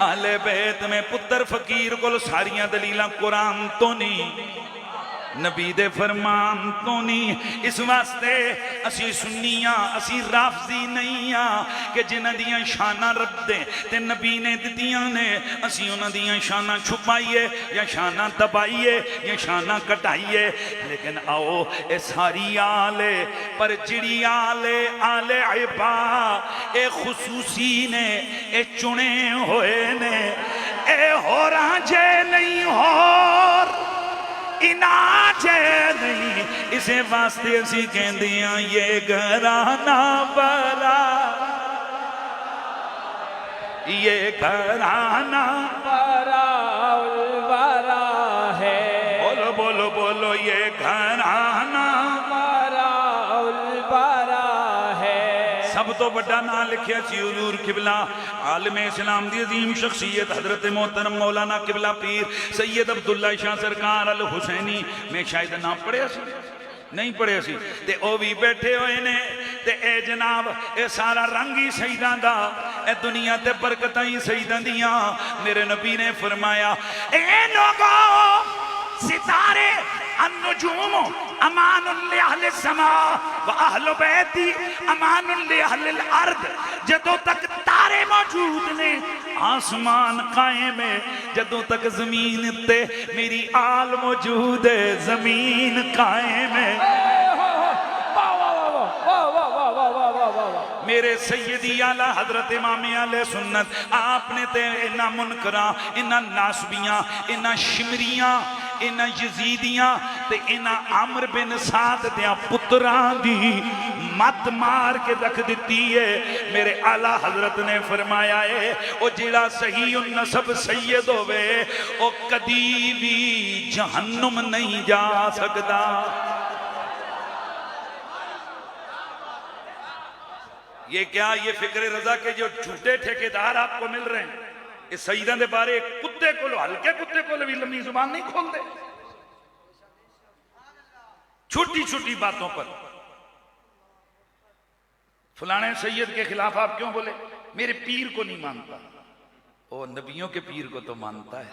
अहले बैत में। पुत्र फकीर को सारियां दलीलां कुरान तो नहीं, नबी दे फरमान तो नहीं। इस वास्ते असी सुन्नियां असी राफजी नहीं आ कि जिन्हां दियां शानां रब दे ते नबी ने दित्तियां ने असी उन्हां दियां शानां छुपाइए या शानां दबाइए या शानां कटाइए। लेकिन आओ ये सारी आले पर जिड़ी आले आले इबा ए खुसूसी ने ए चुने होए ने ए होरा जे नहीं होर इनाज नहीं। इसे वास्ते असी कहते हैं ये घराना बड़ा, ये घराना बड़ा उलवरा है। बोलो बोलो बोलो ये घराना बड़ा उलवरा है। सब तो बड़ा ना लिखिया सी हुजूर किबला आलमे इस्लाम दी अजीम शख्सियत हजरत मोहतरम मौलाना किबला पीर सैयद अब्दुल्ला शाह सरकार अल हुसैनी। मैं शायद ना पढ़िया सी, नहीं पढ़िया सी, ते ओ भी बैठे हुए ने। ते ए जनाब ए सारा रंग ही शहीदां दा, ए दुनिया ते बरकतां ही शहीदां दियां। मेरे नबी ने फरमाया ए लोगो सितारे अन्नुजूम अमानुल li ahli समा व अहल बैती अमानुल li ahli अर्द। जदों तक तारे मौजूद ने आसमान कायम है, जदों तक जमीन ते मेरी आल मौजूद है जमीन कायम है। मेरे सैयदी आला हजरत इमाम आले सुन्नत आपने ते इन्ना मुनकरा इन्ना नासबियां इन्ना शिमरियां इन्ना यजीदियां ते इन्ना आमर बिन साद दियां पुत्रां दी मत मार के रख दिती है। मेरे आला हजरत ने फरमाया है ओ जिहड़ा सही नसब सैयद होवे ओ कदी भी जहन्नुम नहीं जा सकदा। ये क्या, ये फिक्र रजा के जो झूठे ठेकेदार आपको मिल रहे हैं, इस सईदा के बारे कुत्ते को हल्के कुत्ते को भी लंबी जुबान नहीं खोलते। छोटी छोटी बातों पर फलाने सैयद के खिलाफ आप क्यों बोले, मेरे पीर को नहीं मानता। ओ नबियों के पीर को तो मानता है,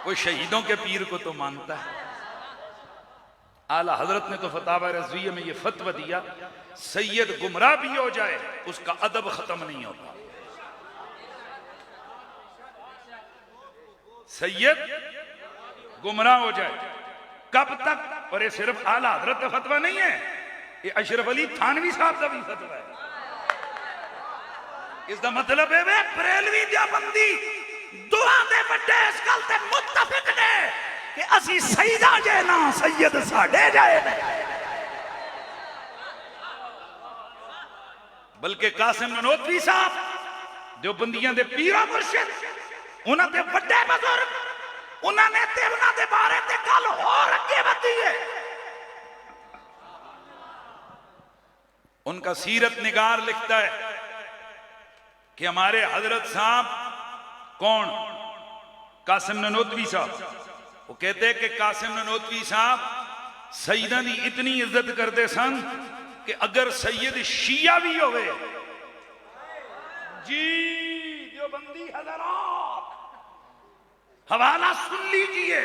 वो शहीदों के पीर को तो मानता है। आला हजरत ने तो फतावा रज़विया में ये फतवा दिया, सैयद गुमराह भी हो जाए उसका अदब खत्म नहीं होता। सैयद गुमराह हो जाए कब तक, और ये सिर्फ आला हजरत का फतवा नहीं है, ये अशरफ अली थानवी साहब का भी फतवा है। इसका मतलब है वे बरेलवी देवबंदी दुआ दे बड़े इस गल ते मुत्तफिक ने कि असी सईदा जे ना सैयद साडे जाए ने। बल्कि कासिम ननोतवी साहब देवबंदियां दे पीरा मुर्शिद उन्हां दे बड़े बुजुर्ग उन्होंने ते उन्हां दे बारे ते गल होर अगे वधी है। उनका सीरत निगार लिखता है कि हमारे हजरत साहब कौन, कासिम ननोतवी साहब, वो कहते हैं कि कासिम ननोतवी साहब सईदा की इतनी इज्जत करते सन कि अगर सैयद शिया भी होवे, जी देवबंदी हजरात हवाला सुन लीजिए,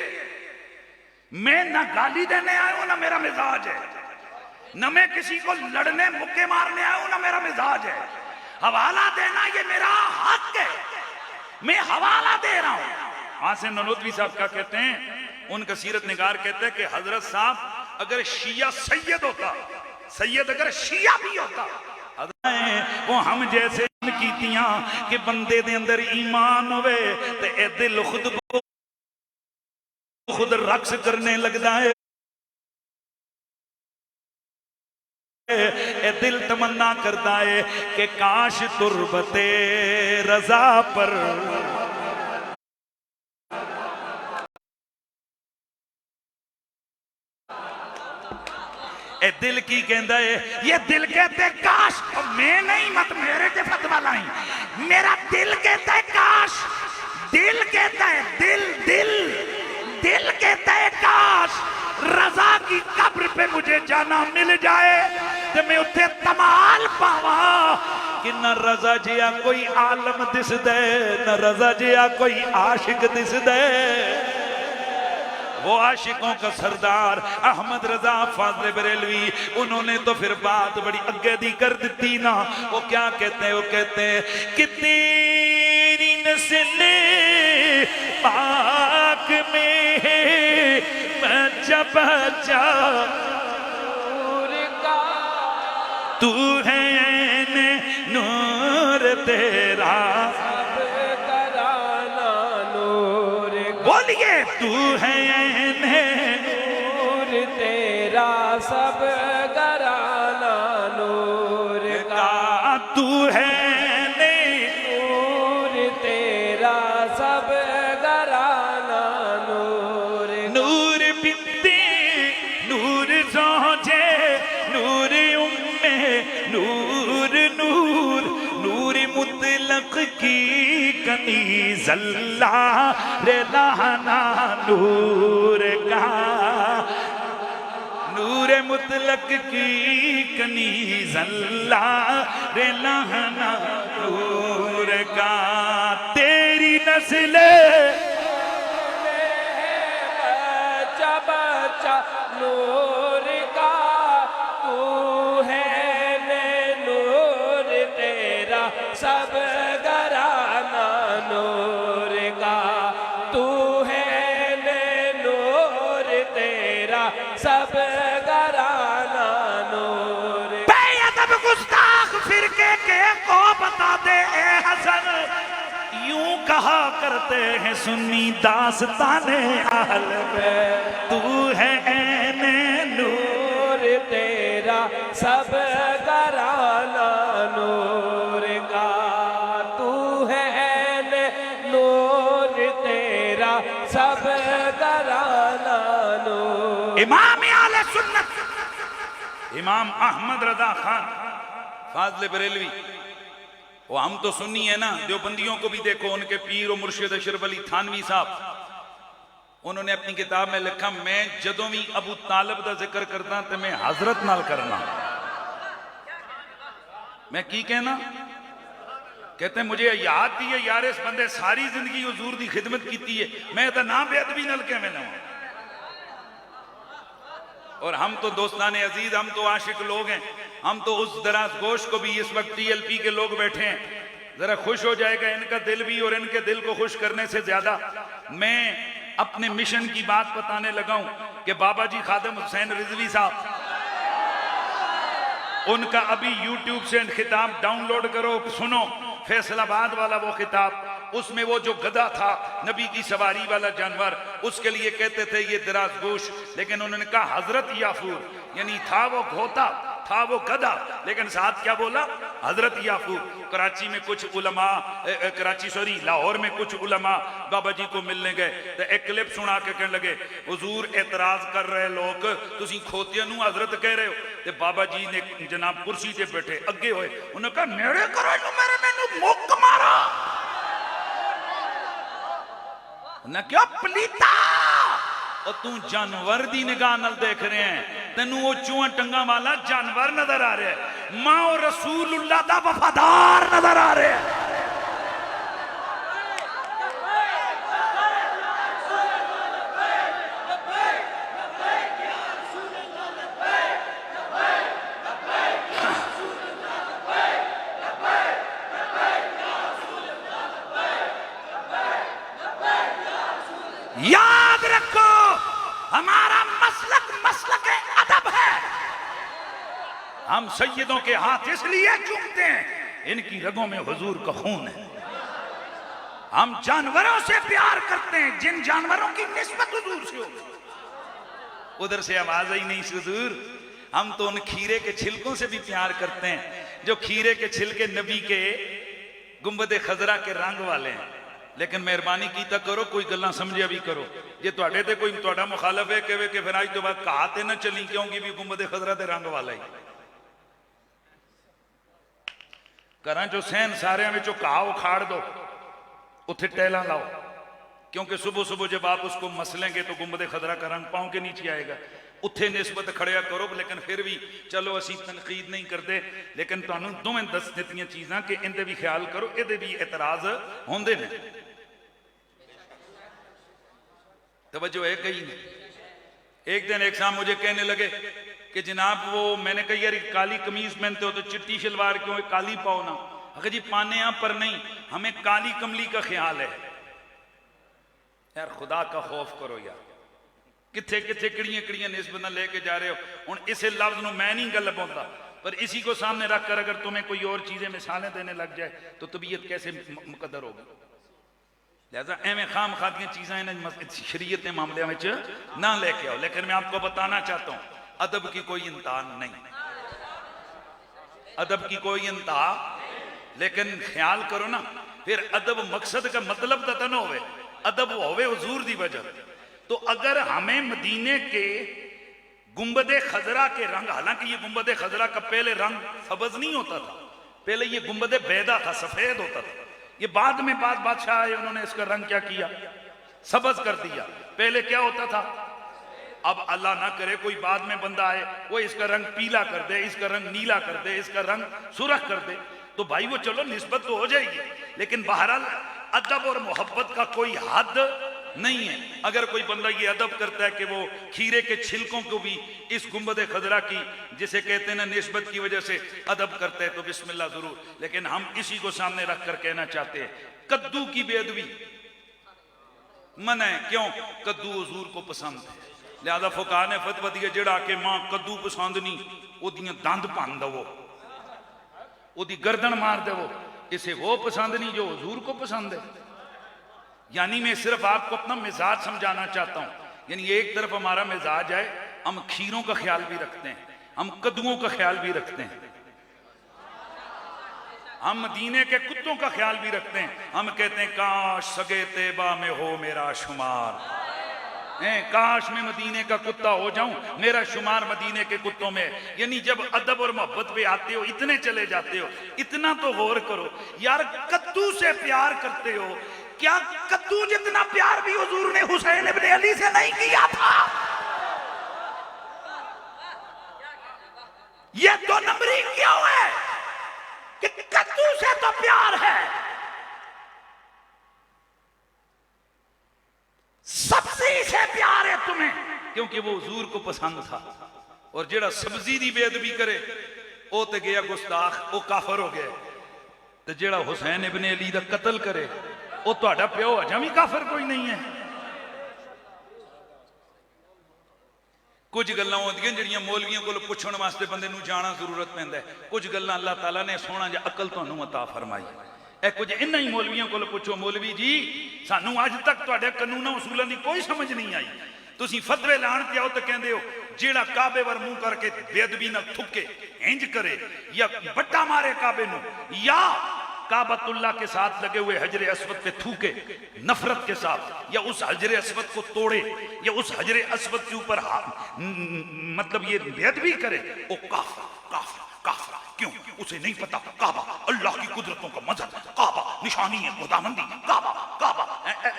मैं ना गाली देने आया हूं ना मेरा मिजाज है, न मैं किसी को लड़ने मुक्के मारने आया हूं ना मेरा मिजाज है। हवाला देना ये मेरा हक है, मैं हवाला दे रहा हूं। आसिम ननोतवी साहब क्या कहते हैं, उनका सीरत निगार कहते हैं कि हजरत साहब अगर शिया सैयद होता, सैयद अगर शिया भी होता, वो हम जैसे कीतियां कि बंदे दे अंदर ईमान होवे ते ए दिल खुद को खुद रक्स करने लगता है, ए दिल तमन्ना करता है कि काश तुरबते रजा पर ए दिल की कहता है, ये दिल कहते काश, मैं नहीं मत मेरे से फतवा लाई, मेरा दिल कहता है काश, दिल कहता है दिल दिल दिल कहता है काश रजा की कब्र पे मुझे जाना मिल जाए तो मैं उत्थे तमाल पावा कि न रजा जिया कोई आलम दिस दे, न रजा जिया कोई आशिक दिस दे। वो आशिकों का सरदार अहमद रजा फाज़िल बरेलवी, उन्होंने तो फिर बात बड़ी अगे दी कर दी ना। वो क्या कहते हैं, वो कहते हैं कि तेरी नस्ल पाक में बच्चा बच्चा तू है नूर तेरा, बोलिए तू है नूर तेरा सब घराना नूर का, तू है नूर तेरा सब घराना नूर, नूर बिंदी नूर जोजे नूर उम्मे नूर की कनीज़ अल्लाह रे लाना नूर का, नूर मुतलक की कनीज़ अल्लाह रे लाना नूर का। तेरी नस्ल बच्चा बच्चा नूर का, तू है ने नूर तेरा सब घराना नूर का, तू है ने नूर तेरा सब घराना नूर। बेअदब गुस्ताख फिरके के को बता दे ए हसन, यूं कहा करते हैं सुन्नी दास्ताने अहल में, तू है ऐने नूर तेरा सब घराना नूर का, तू है ने नूर तेरा सब घराना नूर। इमाम आले सुन्नत इमाम अहमद रजा खान फाजले बरेलवी, वो हम तो सुन्नी है ना, देवबंदियों को भी देखो, उनके पीर और मुर्शिद अशरफ अली थानवी साहब, उन्होंने अपनी किताब में लिखा, मैं जदों भी अबू तालिब का जिक्र करता तो मैं हजरत नाल करना। मैं की कहना, कहते मुझे याद थी है यार, इस बंदे सारी जिंदगी हुजूर की खिदमत की है, मैं तो ना बेअदबी नाल के में लवां। और हम तो दोस्ताने अजीज, हम तो आशिक लोग हैं, हम तो उस दराज गोश को भी, इस वक्त TLP के लोग बैठे हैं, जरा खुश हो जाएगा इनका दिल भी, और इनके दिल को खुश करने से ज्यादा मैं अपने मिशन की बात बताने लगा हूं कि बाबा जी खादिम हुसैन रिजवी साहब, उनका अभी YouTube से खिताब डाउनलोड करो, सुनो, फैसलाबाद वाला वो खिताब, उसमें वो जो गधा था, नबी की सवारी वाला जानवर, उसके लिए कहते थे ये दराज गोश, लेकिन उन्होंने कहा हजरत याफूर, यानी था वो घोता, था वो गधा, लेकिन साथ क्या बोला, हजरत याफूर। कराची में कुछ उलमा, कराची सॉरी लाहौर में कुछ उलमा बाबा जी को मिलने गए तो एक क्लिप सुना के कहने लगे, हुजूर एतराज कर रहे लोग, तुसी खोतिया नू हजरत कह रहे हो। ते बाबा जी ने जनाब कुर्सी से बैठे अगे होए, उन्होंने कहा नेड़े करो इनू, मेरे मैनू मुक मारा ना, क्या पलीता, और तू जानवर दी निगाह नाल देख रहे हैं, तेनू वो चूहा टंगा वाला जानवर नजर आ रहा है, मां और रसूलुल्लाह दा वफादार नजर आ रहा है। याद रखो, हमारा मसलक मसलक अदब है। हम सैयदों के हाथ इसलिए चूमते हैं, इनकी रगों में हुजूर का खून है। हम जानवरों से प्यार करते हैं, जिन जानवरों की निस्बत हुजूर से हो। उधर से आवाज ही नहीं हुजूर, हम तो उन खीरे के छिलकों से भी प्यार करते हैं, जो खीरे के छिलके नबी के गुंबद खजरा के रंग वाले हैं। लेकिन मेहरबानी की तक करो, कोई गल्ला समझिया भी करो, जे तुहाडे ते कोई तुहाडा मुखालफ है कहे कि फिर आज तो बाद कहा ते ना चली, क्योंकि भी गुंबद खजरा दे रंग वाला ही। घरां चो सहन सारियां विचों घाह उखाड़ दो, उत्थे टहला लाओ, क्योंकि सुबह सुबह जब आप उसको मसलेंगे तो गुंबद खजरा का रंग पांव के नीचे आएगा। उत्थे निस्बत खड़िया करो, लेकिन फिर भी चलो असी तनकीद नहीं करते, लेकिन तुहानू दोवें दस दित्तियां चीज़ां कि इनदे भी ख्याल करो, इहदे भी एतराज होंदे ने। तवज्जो है कहीं नहीं। एक दिन एक साहब मुझे कहने लगे कि जनाब वो, मैंने कहा यार काली कमीज पहनते हो तो चिट्टी शलवार क्यों है, काली पाओ ना। अगर जी पाने हैं पर नहीं, हमें काली कमली का ख्याल है। यार खुदा का खौफ करो यार, किथे किथे किड़ियां किड़ियां निस्बत लेके जा रहे हो। हुण इस लफ्ज नूं मैं नहीं गल बोलता, पर इसी को सामने रख कर अगर तुम्हें कोई और चीजें मिसालें देने लग जाए तो तबीयत कैसे मुकद्दर होगी। लिहाजा एवं खाम खादियां चीज़ें इन शरीयत के मामले में ना लेके आओ। लेकिन मैं आपको बताना चाहता हूं, अदब की कोई इंतहा नहीं, अदब की कोई इंतहा, लेकिन ख्याल करो ना, फिर अदब मकसद का मतलब तो ना होवे, अदब होवे हुजूर दी वजह। तो अगर हमें मदीने के गुंबदे खजरा के रंग, हालांकि ये गुंबदे खजरा का पहले रंग सब्ज नहीं होता था, पहले ये गुंबदे बैदा था, सफेद होता था, ये बाद में बादशाह आए, उन्होंने इसका रंग क्या किया, सब्ज कर दिया। पहले क्या होता था, अब अल्लाह ना करे कोई बाद में बंदा आए वो इसका रंग पीला कर दे, इसका रंग नीला कर दे, इसका रंग सुर्ख कर दे, तो भाई वो चलो निस्बत तो हो जाएगी, लेकिन बहरहाल अदब और मोहब्बत का कोई हद नहीं है। अगर कोई बंदा ये अदब करता है कि वो खीरे के छिलकों को भी इस गुंबद खजरा की, जिसे कहते हैं ना, निस्बत की वजह से अदब करते हैं, तो बिस्मिल्लाह जरूर। लेकिन हम इसी को सामने रख कर कहना चाहते हैं, कद्दू की बेअदबी मना है। क्यों? कद्दू हुजूर को पसंद है, लिहाजा फुकाहा ने फतवा दिया जेड़ा आके मां कद्दू पसंद नहीं, ओदियां दंद भन दवो, ओदी गर्दन मार देवो, इसे वो पसंद नहीं जो हुजूर को पसंद है। यानी मैं सिर्फ आपको अपना मिजाज समझाना चाहता हूं। यानी एक तरफ हमारा मिजाज है, हम खीरों का ख्याल भी रखते हैं, हम कद्दुओं का ख्याल भी रखते हैं, हम मदीने के कुत्तों का ख्याल भी रखते हैं। हम कहते हैं काश सगे तैबा में हो मेरा शुमार, काश मैं मदीने का कुत्ता हो जाऊं, मेरा शुमार मदीने के कुत्तों में। यानी जब अदब और मोहब्बत पे आते हो, इतने चले जाते हो, इतना तो गौर करो यार, कद्दू से प्यार करते हो, क्या कद्दू जितना प्यार भी हुजूर ने हुसैन इब्ने अली से नहीं किया था? ये दो नंबरी क्यों है कि कद्दू से तो प्यार है, सब्जी से प्यार है तुम्हें, क्योंकि वो हुजूर को पसंद था। और जेड़ा सब्जी दी बेअदबी करे वो तो गया गुस्ताख, वो काफर हो गया। तो जेड़ा हुसैन इब्ने अली दा कत्ल करे वो तुहाडा प्यो अजां भी काफर कोई नहीं है। कुछ गल्लां होंदियां जिहड़ियां मौलवियों कोल पुछण वास्ते बंदे नूं जाना जरूरत पैंदा है। कुछ गल्लां अल्लाह ताला ने सोहना जिहा अकल तुहानूं अता फरमाई है। कुछ इन्हां ही मौलवियों कोल पुछो, मौलवी जी सानूं अज तक तुहाडे कानूनां उसूलां दी कोई समझ नहीं आई, तुसीं फतवे लाण ते आओ तो कहंदे हो जेड़ा काबे वर मुंह करके बेअदबी नाल थुके इंज करे या बट्टा मारे काबे नूं या काबतुल्लाह के साथ लगे हुए हजरे अस्वद पे थूके नफरत के साथ, या उस हजरे अस्वद को तोड़े या उस हजरे अस्वद के ऊपर मतलब ये बेअदबी करे, वो काफिर काफिर काफिर। क्यों? उसे नहीं पता काबा अल्लाह की कुदरतों का मजहर, काबा निशानी है खुदामंदी, काबा काबा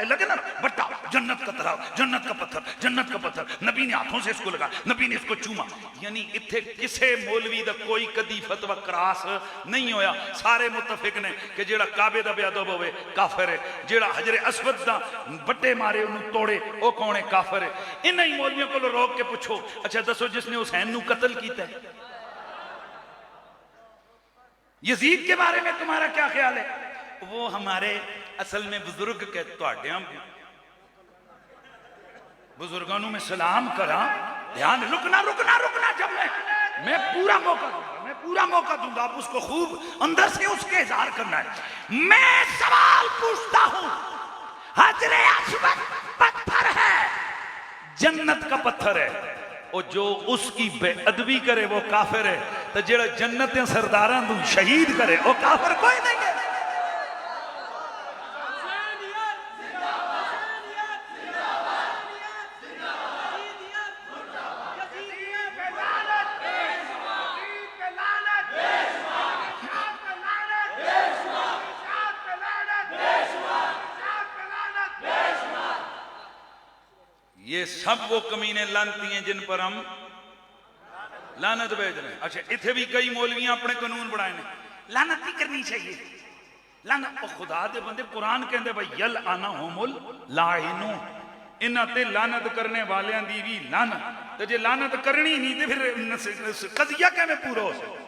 लगे ना बट्टा, जन्नत का तरह, जन्नत का पत्थर, जन्नत का पत्थर, नबी ने हाथों से इसको लगा, नबी ने इसको चूमा। यानी इत्थे किसे मौलवी दा कोई कदी फतवा क्रॉस नहीं होया। सारे मुतफिक ने कि जेड़ा काबे दा बेअदब होवे काफिर है, जेड़ा हजरे अस्वद दा बट्टे मारे उन्हें तोड़े वो कौन है, काफिर है। इन्हां ही मौलवियों को रोक के पूछो, अच्छा दसो जिसने हुसैन नूं कत्ल कीता है, यजीद के बारे में तुम्हारा क्या ख्याल है? वो हमारे असल में बुजुर्ग के बुजुर्गों में सलाम करा, ध्यान, रुकना रुकना रुकना, जब मैं पूरा मौका दूंगा, मैं पूरा मौका दूंगा, आप उसको खूब अंदर से उसके इजहार करना है। मैं सवाल पूछता हूं, हजरे अस्वद पत्थर है, जन्नत का पत्थर है, और जो उसकी बेअदबी करे वो काफिर है, तो जेड़ा जन्नत सरदारां नूं शहीद करे वो काफिर कोई नहीं है। ये सब वो कमीने लानती हैं जिन पर हम लानत भेज रहे हैं। अच्छा इथे भी कई मौलवियां अपने कानून बनाए ने, लानत नहीं करनी चाहिए, लानत ओ खुदा दे बंदे, कुरान कहंदे भाई यल आना होमुल लाइनु, इन्हां ते लानत करने वालियां दी भी लानत, ते जे लानत करनी नहीं ते फिर कदिया किवें पूरा हो सकदा?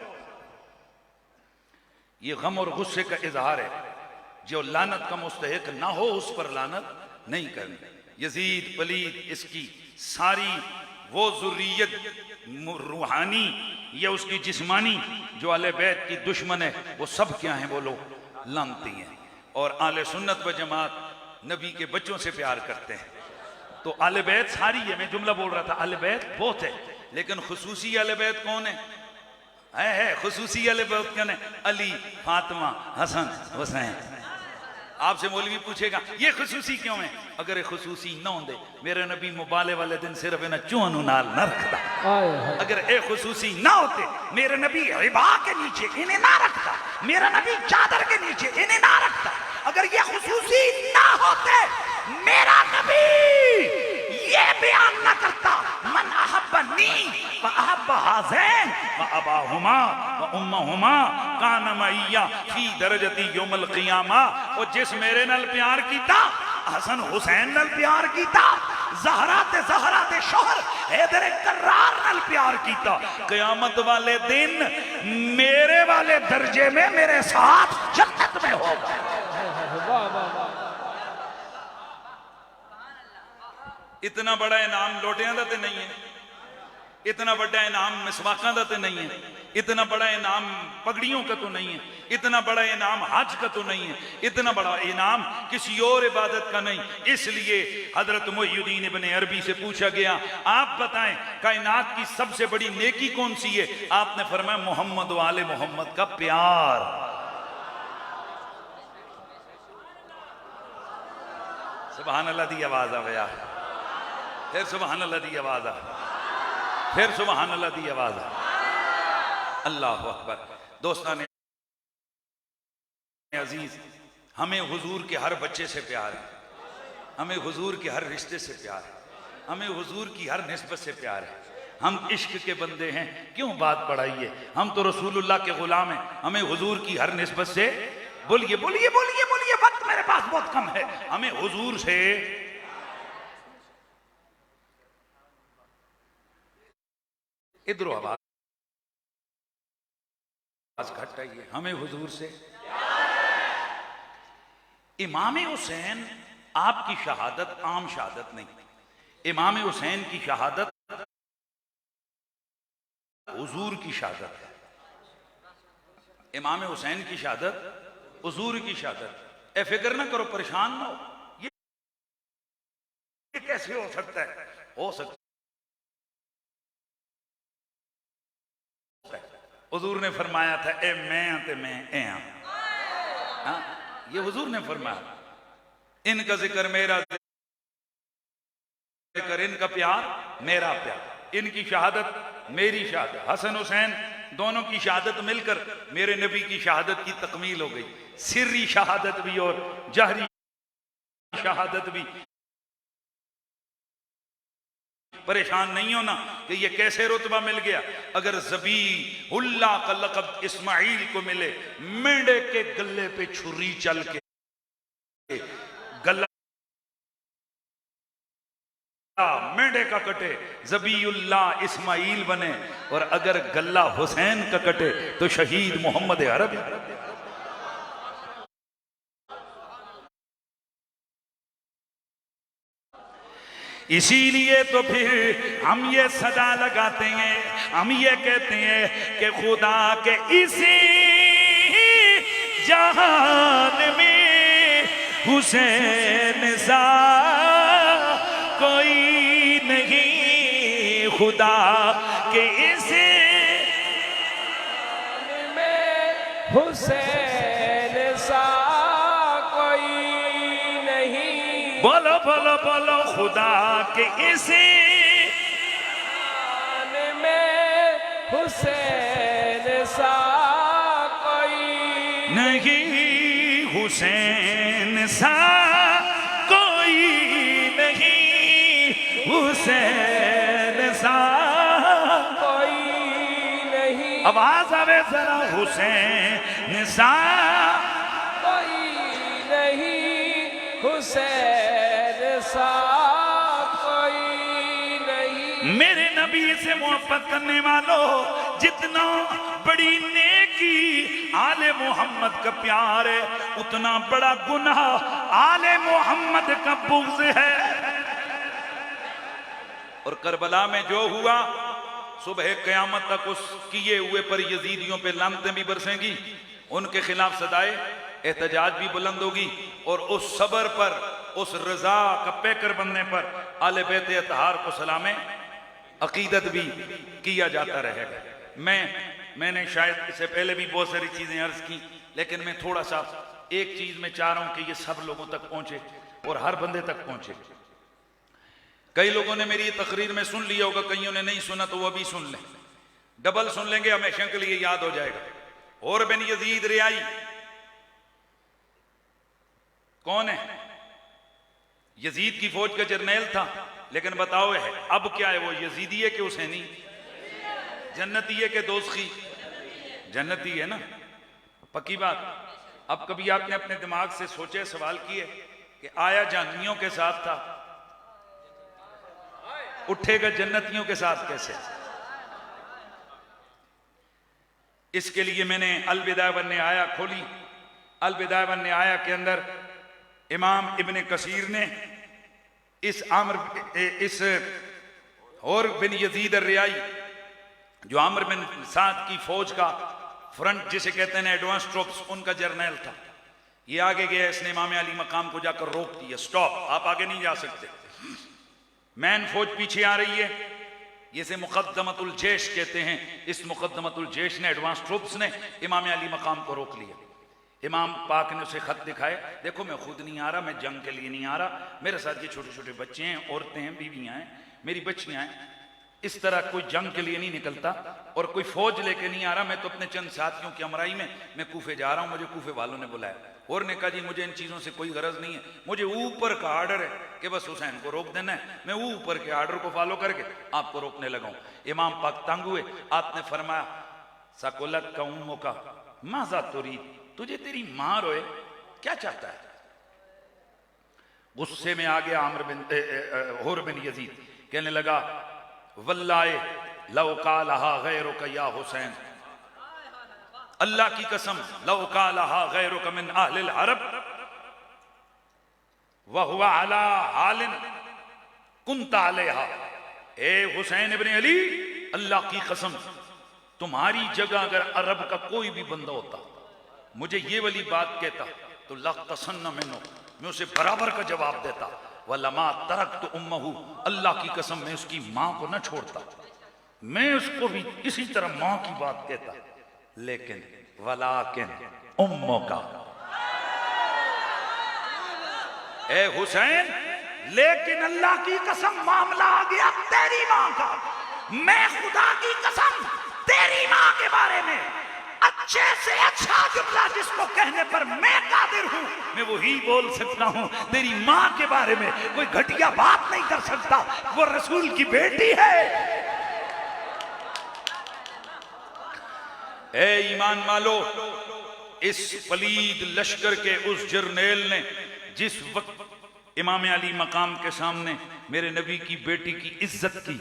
ये गम और गुस्से का इजहार है, जो लानत का मुस्तहिक ना हो उस पर लानत नहीं करनी। यजीद पलीद इसकी सारी वो जुर्रियत रूहानी या उसकी जिस्मानी जो आले बैत की दुश्मन है, वो सब क्या है, वो लोग लानती हैं। और आले सुन्नत व जमात नबी के बच्चों से प्यार करते हैं। तो आले बैत सारी है, मैं जुमला बोल रहा था, आले बैत बहुत है, लेकिन खुसूसी आले बैत कौन है खुसूसी आले बैत कौन है? अली, फातिमा, हसन, हुसैन। आपसे मौलवी पूछेगा ये खुसूसी क्यों है? अगर ये खुसूसी ना होंदे मेरे नबी मुबाले वाले दिन सिर्फ इन्हें चूहनू नाल न रखता। अगर ये खुसूसी ना होते मेरे नबी रिबा के नीचे इन्हें ना रखता, मेरा नबी चादर के नीचे इन्हें ना रखता। अगर ये खुसूसी ना होते मेरा नबी ये बयान ना करता, मन अहब्बनी व अहब्ब हाज़ैन व अबाहुमा व उम्महुमा कान मैया फी दरजती यौमल क़ियामा। और जिस मेरे नाल प्यार कीता हसन हुसैन नाल प्यार कीता, ज़हरा ते शोहर हैदर कर्रार नाल प्यार कीता, क़यामत वाले दिन मेरे वाले दर्जे में मेरे साथ जन्नत में होगा। वाह वाह वाह। इतना बड़ा इनाम लोटियां दा ते नहीं है, इतना बड़ा इनाम मिसवाकां दा ते नहीं है, इतना बड़ा इनाम पगड़ियों का तो नहीं है, इतना बड़ा इनाम हज का तो नहीं है, इतना बड़ा इनाम किसी और इबादत का नहीं। इसलिए हजरत मुहियुद्दीन इब्ने अरबी से पूछा गया, आप बताएं कायनात की सबसे बड़ी नेकी कौन सी है? आपने फरमाया मोहम्मद वाले मोहम्मद का प्यार। सुभान अल्लाह दी आवाज आ गया, फिर सुभान अल्लाह दी आवाज आ, फिर सुभान अल्लाह दी आवाज आ। अल्लाह अकबर। दोस्तान अजीज, हमें हुजूर के हर बच्चे से प्यार है, हमें हुजूर के हर रिश्ते से प्यार है, हमें हुजूर की हर निस्बत से प्यार है। हम इश्क के बंदे हैं, क्यों बात बढ़ाइए, हम तो रसूलुल्लाह के गुलाम हैं। हमें हुजूर की हर निस्बत से, बोलिए बोलिए बोलिए बोलिए, वक्त मेरे पास बहुत कम है, हमें हुजूर से इधर आवाज घट आई है, हमें हुजूर से। इमाम हुसैन आपकी शहादत आम शहादत नहीं, इमाम हुसैन की शहादत हुजूर की शहादत है। इमाम हुसैन की शहादत हुजूर की शहादत। ए फिक्र ना करो, परेशान ना हो, ये कैसे हो सकता है? हो सकता हुजूर ने फरमाया था, ए मैं ते मैं ए हाँ, ये हुजूर ने फरमाया, इनका जिक्र मेरा जिक्र, इनका प्यार मेरा प्यार, इनकी शहादत मेरी शहादत। हसन हुसैन दोनों की शहादत मिलकर मेरे नबी की शहादत की तकमील हो गई। सिर्री शहादत भी और जहरी शहादत भी। परेशान नहीं होना कि ये कैसे रुतबा मिल गया। अगर ज़बीहुल्ला का लक़ब इस्माइल को मिले, मेंढे के गले पे छुरी चल के गला मेंढे का कटे, ज़बीहुल्ला इस्माइल बने, और अगर गला हुसैन का कटे तो शहीद मोहम्मद अरबी। इसीलिए तो फिर हम ये सदा लगाते हैं, हम ये कहते हैं कि खुदा के इसी जहान में हुसैन सा कोई नहीं, खुदा के इसी में हुसैन सा कोई नहीं। बोलो बोलो बोलो, खुदा के इसी में हुसैन सा कोई नहीं, हुसैन सा कोई नहीं, हुसैन सा कोई नहीं। आवाज आवे जरा, हुसैन सा कोई नहीं, हुसैन सा कोई नहीं। मेरे नबी से मोहब्बत करने वालों, जितना बड़ी नेकी आले मोहम्मद का प्यार है, उतना बड़ा गुनाह आले मोहम्मद का बुग़्ज़ है। और करबला में जो हुआ, सुबह क़यामत तक उस किए हुए पर यजीदियों पे लानतें भी बरसेंगी, उनके खिलाफ सदाए एहतजाज भी बुलंद होगी, और उस सबर पर, उस रजा का पैकर बनने पर आले बैत अतहार को सलामे अकीदत भी किया जाता रहेगा। मैंने शायद इससे पहले भी बहुत सारी चीजें अर्ज की, लेकिन मैं थोड़ा सा एक चीज में चाह रहा हूं कि ये सब लोगों तक पहुंचे और हर बंदे तक पहुंचे। कई लोगों ने मेरी ये तकरीर में सुन लिया होगा, कईयों ने नहीं सुना, तो वो भी सुन लें, डबल सुन लेंगे, हमेशा के लिए याद हो जाएगा। और बिन यजीद रियाई कौन है? यजीद की फौज का जर्नैल था। लेकिन बताओ है अब क्या है? वो यजीदी है कि हुसैनी? जन्नती है कि दोस्ती? जन्नती है ना, पक्की बात। अब कभी आपने अपने दिमाग से सोचे, सवाल किए कि आया जहन्नमियों के साथ था, उठेगा जन्नतियों के साथ कैसे? इसके लिए मैंने अल-बिदाया वन निहाया खोली। अल-बिदाया वन निहाया के अंदर इमाम इब्ने कसीर ने इस और बिन यजीद अर्रियाई, जो आमिर बिन साद की फौज का फ्रंट जिसे कहते हैं एडवांस ट्रूप्स, उनका जर्नल था। ये आगे गया, इसने इमाम अली मकाम को जाकर रोक दिया, स्टॉप, आप आगे नहीं जा सकते। मैन फौज पीछे आ रही है, इसे मुकद्दमतुल जैश कहते हैं। इस मुकद्दमतुल जैश ने, एडवांस ट्रूप्स ने इमाम अली मकाम को रोक लिया। इमाम पाक ने उसे खत दिखाए, देखो मैं खुद नहीं आ रहा, मैं जंग के लिए नहीं आ रहा, मेरे साथ ये छोटे छोटे बच्चे हैं, औरतें हैं, बीवियां हैं, मेरी बच्चियां हैं, इस तरह कोई जंग के लिए नहीं निकलता और कोई फौज लेके नहीं आ रहा। मैं तो अपने चंद साथियों की हमराही में मैं कूफे जा रहा हूं, मुझे कूफे वालों ने बुलाया। और ने कहा जी मुझे इन चीज़ों से कोई गरज नहीं है, मुझे ऊपर का आर्डर है कि बस हुसैन को रोक देना है, मैं ऊपर के आर्डर को फॉलो करके आपको रोकने लगा हूं। इमाम पाक तंग हुए, आपने फरमाया सकुलत का उम्मों का माजा तुरी, तुझे तेरी मां रोए, क्या चाहता है? गुस्से में आ गया आमिर बिन हुर बिन यजीद, कहने लगा वल्लाए लौ कालहा गैरुका या हुसैन, अल्लाह की कसम लौ कालहा गैरुका मिन अहलिल अरब व हुवा अला हालिन कुंता अलैहा। ए हुसैन इब्ने अली, अल्लाह की कसम तुम्हारी जगह अगर अरब का कोई भी बंदा होता, मुझे ये वाली बात कहता तो लक़तसन्ना मिन्हु, मैं उसे बराबर का जवाब देता। वलमा तरकतु उम्महु, अल्लाह की कसम मैं उसकी मां को न छोड़ता, मैं उसको भी इसी तरह मां की बात कहता। लेकिन वलाकिन उम्मों का, ए हुसैन, लेकिन अल्लाह की कसम मामला आ गया तेरी मां का। मैं खुदा की कसम तेरी मां के बारे में अच्छे से अच्छा जुमला जिसको कहने पर मैं कादिर हूं, मैं वही बोल सकता हूं। तेरी मां के बारे में कोई घटिया बात नहीं कर सकता, वो रसूल की बेटी है। ए ईमान वालो, इस पलीद लश्कर के उस जर्नेल ने जिस वक्त इमाम अली मकाम के सामने मेरे नबी की बेटी की इज्जत की,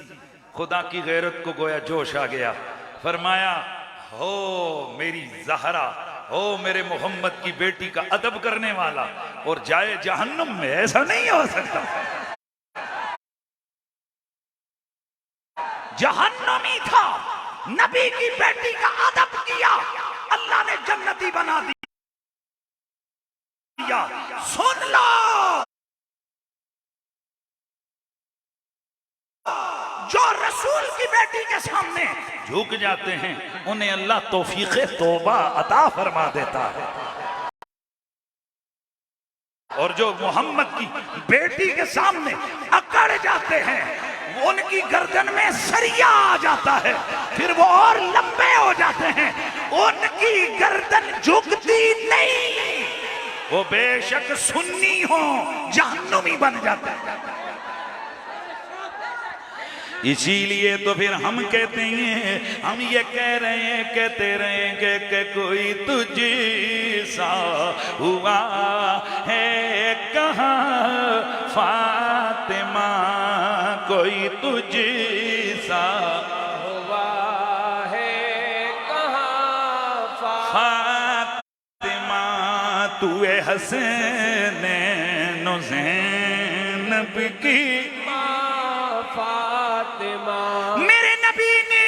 खुदा की गैरत को गोया जोश आ गया। फरमाया हो मेरी ज़हरा, हो मेरे मोहम्मद की बेटी का अदब करने वाला, और जाए जहन्नुम में, ऐसा नहीं हो सकता। जहन्नमी था, नबी की बेटी का अदब किया, अल्लाह ने जन्नती बना दिया। सुन लो, जो रसूल की बेटी के सामने झुक जाते हैं उन्हें अल्लाह तौफीक तौबा अता फरमा देता है, और जो मोहम्मद की बेटी के सामने अकड़ जाते हैं उनकी गर्दन में सरिया आ जाता है, फिर वो और लंबे हो जाते हैं, उनकी गर्दन झुकती नहीं, वो बेशक सुन्नी हो जहन्नुमी बन जाता है। इसीलिए तो फिर हम कहते हैं, हम ये कह रहे हैं, कहते रहेंगे कि कोई तुझसा हुआ है कहाँ फातिमा, कोई तुझसा हुआ है कहाँ फातिमा, तू हसन ज़ैनब की फातिमा। मेरे नबी ने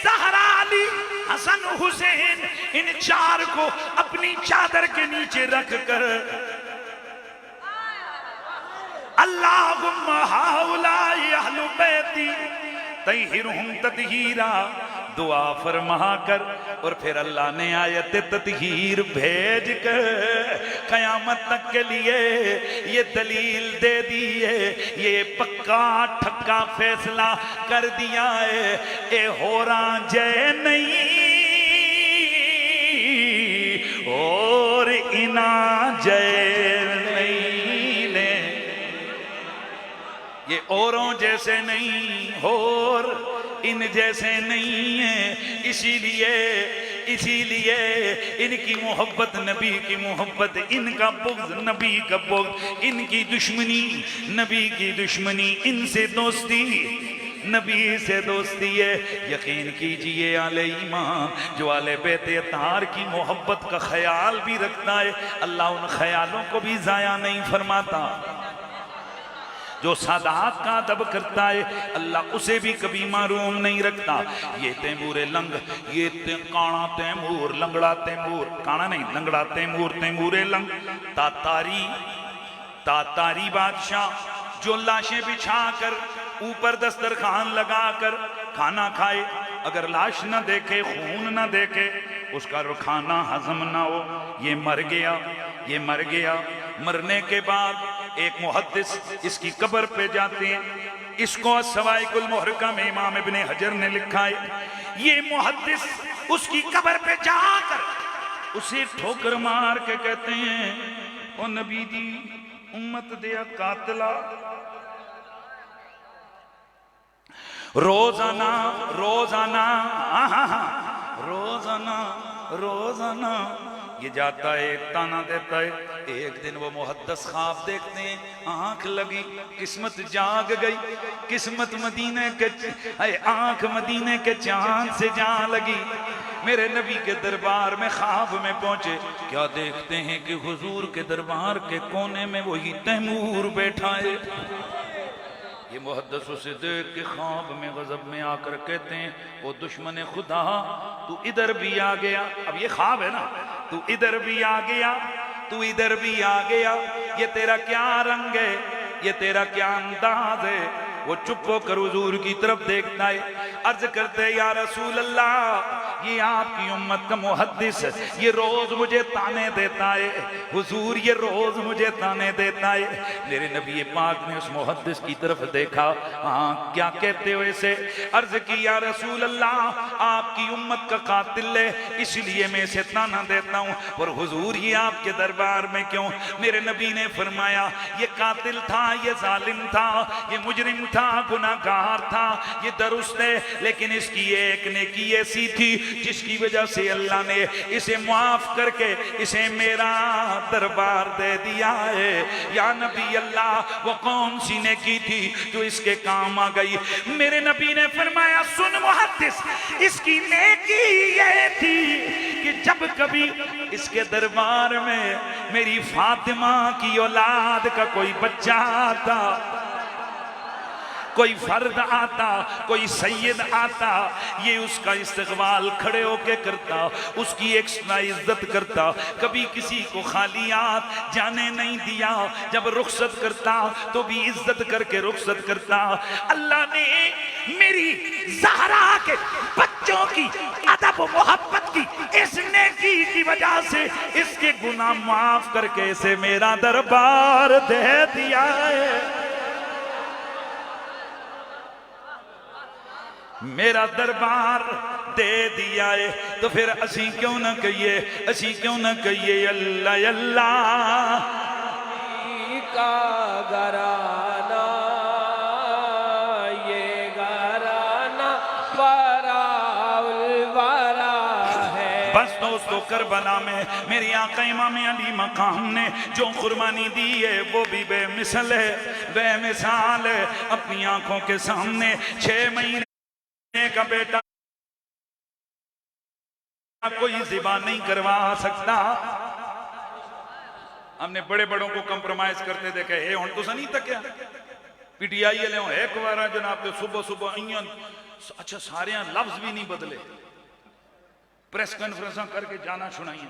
ज़हरा, अली, हसन, हुसैन, इन चार को अपनी चादर के नीचे रख कर अल्लाहुम्मा हाउलाई अहलु बैती तहिरुहुम ततहीरा दुआ फरमा कर, और फिर अल्लाह ने आयत ततहीर भेज कर कयामत तक के लिए ये दलील दे दी है, ये पक्का ठक्का फैसला कर दिया है, ए होरा जय नहीं और इना जय औरों जैसे नहीं और इन जैसे नहीं है, इसीलिए इनकी मोहब्बत नबी की मोहब्बत, इनका बुग़्ज़ नबी का बुग़्ज़, इनकी दुश्मनी नबी की दुश्मनी, इनसे दोस्ती नबी से दोस्ती है। यकीन कीजिए आले ईमान जो आले बेते तार की मोहब्बत का ख्याल भी रखता है, अल्लाह उन ख्यालों को भी ज़ाया नहीं फरमाता। जो सादात का अदब करता है अल्लाह उसे भी कभी मारूम नहीं रखता। ये तैमूरे लंग, ये काना तैमूर, लंगड़ा तैमूर, काना नहीं लंगड़ा तैमूर, तैमूरे लंग, तातारी बादशाह जो लाशें बिछा कर ऊपर दस्तरखान लगाकर खाना खाए, अगर लाश न देखे, खून न देखे, उसका खाना हजम ना हो, ये मर गया, ये मर गया। मरने के बाद एक मुहद्दिस इसकी कब्र पे जाते हैं। इसको सवाइकुल मुहर्रका में इमाम इब्ने हजर ने लिखा है, ये मुहद्दिस उसकी कब्र पे जाकर उसे ठोकर मार के कहते हैं, ओ नबी दी उम्मत दिया कातला, रोजाना रोजाना रोजाना रोजाना ये जाता है, ताना देता है। एक दिन वो मुहद्दिस ख्वाब देखते हैं, आंख लगी, किस्मत जाग गई, किस्मत मदीने के आंख मदीने के चांद से जा लगी। मेरे नबी के दरबार में ख्वाब में पहुंचे, क्या देखते हैं कि हुजूर के दरबार के कोने में वही तैमूर बैठा है। ये मुहद्दिस उसे देख के ख्वाब में गजब में आकर कहते हैं, वो दुश्मन खुदा तू इधर भी आ गया। अब ये ख्वाब है ना, तू इधर भी आ गया, तू इधर भी आ गया, ये तेरा क्या रंग है, ये तेरा क्या अंदाज है। वो चुप होकर हुजूर की तरफ देखता है, अर्ज करते या रसूल अल्लाह, ये आपकी उम्मत का मुहद्दिस ये रोज मुझे ताने देता है, हुजूर ये रोज मुझे ताने देता है। मेरे नबी पाक ने उस मुहद्दिस की तरफ देखा, हाँ क्या कहते हो इसे? अर्ज की या रसूल अल्लाह, आपकी उम्मत का कातिल है, इसलिए मैं इसे ताना देता हूँ, पर हुजूर ये आपके दरबार में क्यों? मेरे नबी ने फरमाया, ये कातिल था, ये जालिम था, ये मुजरिम था, गुनाहगार था, ये दुरुस्त है, लेकिन इसकी एक नेकी ऐसी थी जिसकी वजह से अल्लाह ने इसे माफ करके इसे मेरा दरबार दे दिया है। या नबी अल्लाह, वो कौन सी नेकी थी जो इसके काम आ गई? मेरे नबी ने फरमाया, सुन मुहद्दिस, इसकी नेकी ये थी कि जब कभी इसके दरबार में मेरी फातिमा की औलाद का कोई बच्चा आता, कोई फर्द आता, कोई सैयद आता, ये उसका इस्तकबाल खड़े होके करता, उसकी एक्स्ट्रा इज्जत करता, कभी किसी को खाली हाथ जाने नहीं दिया, जब रुखसत करता तो भी इज्जत करके रुखसत करता। अल्लाह ने मेरी ज़हरा के बच्चों की अदब मोहब्बत की इस नेकी की वजह से इसके गुनाह माफ करके इसे मेरा दरबार दे दिया है, मेरा दरबार दे दिया है। तो फिर असी क्यों ना कहिए, असी क्यों ना कहिए अल्लाह अल्लाह का घराना, ये घराना वराउल वरा है। बस दोस्तों, करबला में मेरी आका इमाम अली मकाम ने जो कुर्बानी दी है वो भी बेमिसल है, बेमिसाल है। अपनी आंखों के सामने 6 महीने का बेटा कोई ज़िबा नहीं करवा सकता। हमने बड़े बड़ों को कंप्रोमाइज करते देखे, हे हुण तुसां नहीं तकिया पीटीआई वाले हो एक बार जनाब ते सुबह सुबह इयां, अच्छा सारे लफ्ज भी नहीं बदले, प्रेस कॉन्फ्रेंस करके जाना सुनाइए।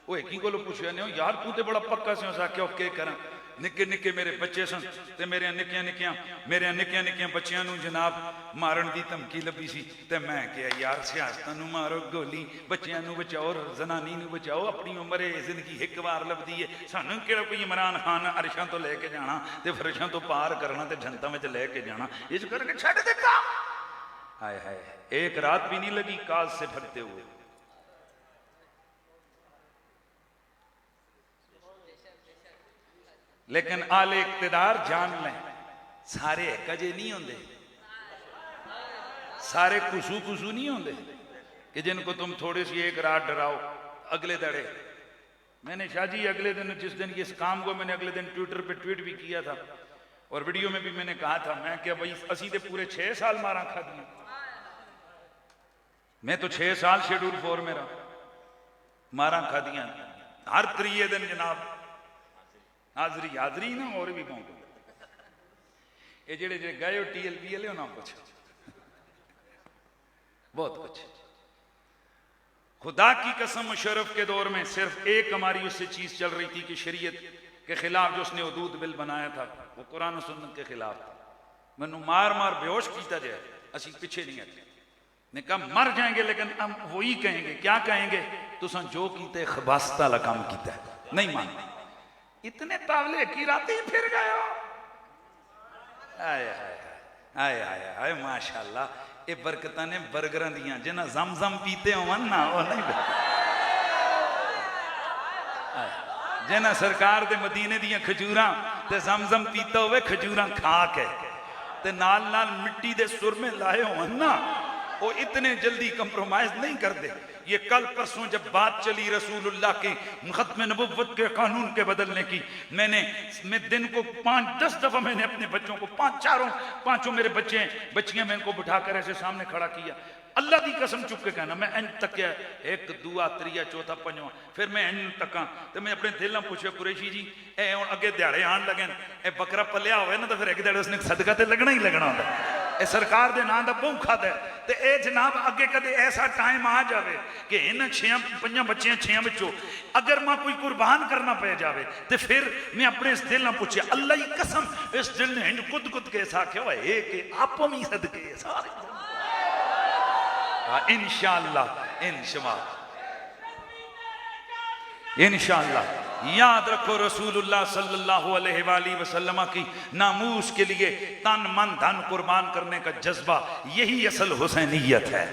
वो एक ही को पूछया ने, यार तू तो बड़ा पक्का से आख्या के करा, निके निके मेरे बच्चे सन ते मेरे निक्कियां निक्कियां बच्चियां नूं जनाब मारन दी धमकी लभी सी, ते मैं कहा यार सियासतां नूं मारो गोली, बच्चियां नूं बचाओ, जनानी नूं बचाओ, अपनी उम्र है, जिंदगी एक बार लभदी है, सानूं किहड़ा कोई इमरान खान अरशां तो लैके जाना ते फरशां तो पार करना ते जनता में लैके जाना, इस करके छड्ड दित्ता। हाय हाय, एक रात भी नहीं लगी काज से भरते हुए। लेकिन आले इक्तदार जान लें, सारे एक अजे नहीं होंगे, सारे कुसू कुसू नहीं होंगे कि जिनको तुम थोड़ी सी एक रात डराओ अगले दड़े। मैंने शाह जी अगले दिन, जिस दिन इस काम को मैंने अगले दिन ट्विटर पे ट्वीट भी किया था और वीडियो में भी मैंने कहा था, मैं क्या भाई असी तो पूरे 6 साल मारा खा दिया। मैं तो 6 साल शेड्यूल 4 में रहा, मारा खा दिया हर 3 दिन जनाब हाजरी हाजरी ना और भी कहूँ ये जेड़े जे गए हो TLPL हो ना कुछ बहुत कुछ। खुदा की कसम मुशर्रफ के दौर में सिर्फ एक हमारी उससे चीज चल रही थी कि शरीयत के खिलाफ जो उसने हुदूद बिल बनाया था वो कुरान और सुन्नत के खिलाफ था। मैनू मार मार बेहोश किया जाए, असी पीछे नहीं हटे। ने कहा मर जाएंगे लेकिन हम वही कहेंगे, क्या कहेंगे, तुसा जो कीते खबासता ला काम कीता, नहीं मान। इतने तावले की राती फिर गए हो। आए आए आए आए आए माशाल्लाह, ये बरकत ने बर्गर दियां जिन्हें जम पीते हो ना वो नहीं जिन्हें सरकार दे मदीने दियां खजूरां ते जम पीता हुए खजूरां खा के ते नाल नाल मिट्टी दे सुर में लाए हो ना, वो इतने जल्दी कंप्रोमाइज नहीं करते। ये कल परसों जब बात चली रसूलुल्लाह के खत्म नबुव्वत के कानून के बदलने की, मैं दिन को 5-10 दफा मैंने अपने बच्चों को पांचों मेरे बच्चियां मैं इनको बिठाकर ऐसे सामने खड़ा किया, अल्लाह की कसम चुप के कहना, मैं इंज तकिया 1 2 3 4 5वां, फिर मैं इंज तका तो मैं अपने दिल में पूछा कुरैशी जी ए हुण अगे दिहाड़े आन लगे, ए बकरा पलिया होवे ना तो फिर एक दिहाड़े उसने सदका ते लगना ही लगना होंदा, ए सरकार दे नाम दा भूखा दे ते ए जनाब अगे कदे ऐसा टाइम आ जावे कि इन 6-5 बच्चियां 6 विचों अगर मां कोई कुर्बान करना पै जावे तो फिर मैं अपने इस दिल में पूछे, अल्लाह की कसम इस दिल ने इंज कुद के आख्या हुआ है कि आपो भी सदके सारे इंशाअल्लाह याद रखो रसूलुल्लाह सल्लल्लाहु अलैहि वसल्लम की नामूस के लिए तन मन धन कुर्बान करने का जज्बा, यही असल हुसैनियत है।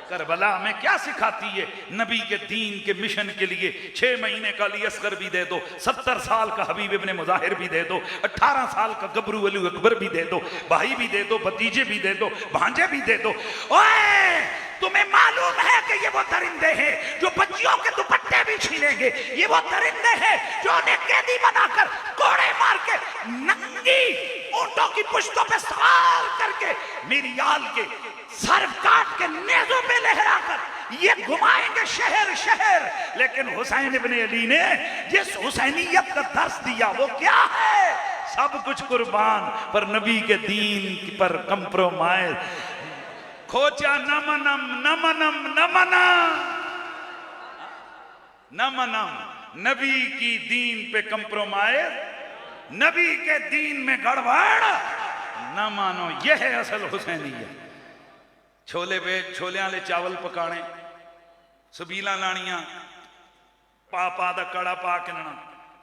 करबला में क्या सिखाती है, नबी के दीन के मिशन के लिए 6 महीने का अली असगर भी दे दो, 70 साल का हबीब इब्ने मुजाहिर भी दे दो, 18 साल का गबरू अली अकबर भी दे दो, भाई भी दे दो, भतीजे भी दे दो, भांजे भी दे दो। ओए तुम्हें मालूम है कि ये वो दरिंदे हैं जो बच्चियों के दुपट्टे भी छीनेंगे, ये वो दरिंदे हैं जो उन्हें कैदी बनाकर कोड़े मार के नंगी ऊंटों की पुश्तों पे सवार करके मेरी आल के सर काट के नेज़ों पे लहराकर ये घुमाएंगे शहर शहर। लेकिन हुसैन इब्ने अली ने जिस हुसैनियत का दर्श दिया वो क्या है, सब कुछ कुर्बान पर नबी के दीन पर कंप्रोमाइज। खोचा नमनम नमनम नमनम नमनम, नबी की दीन पे कंप्रोमाइज, नबी के दीन में गड़बड़ न मानो, यह है असल हुसैनियत। छोले वाले चावल पकाने, सबीला लानियां, पा दा कड़ा पा के ना,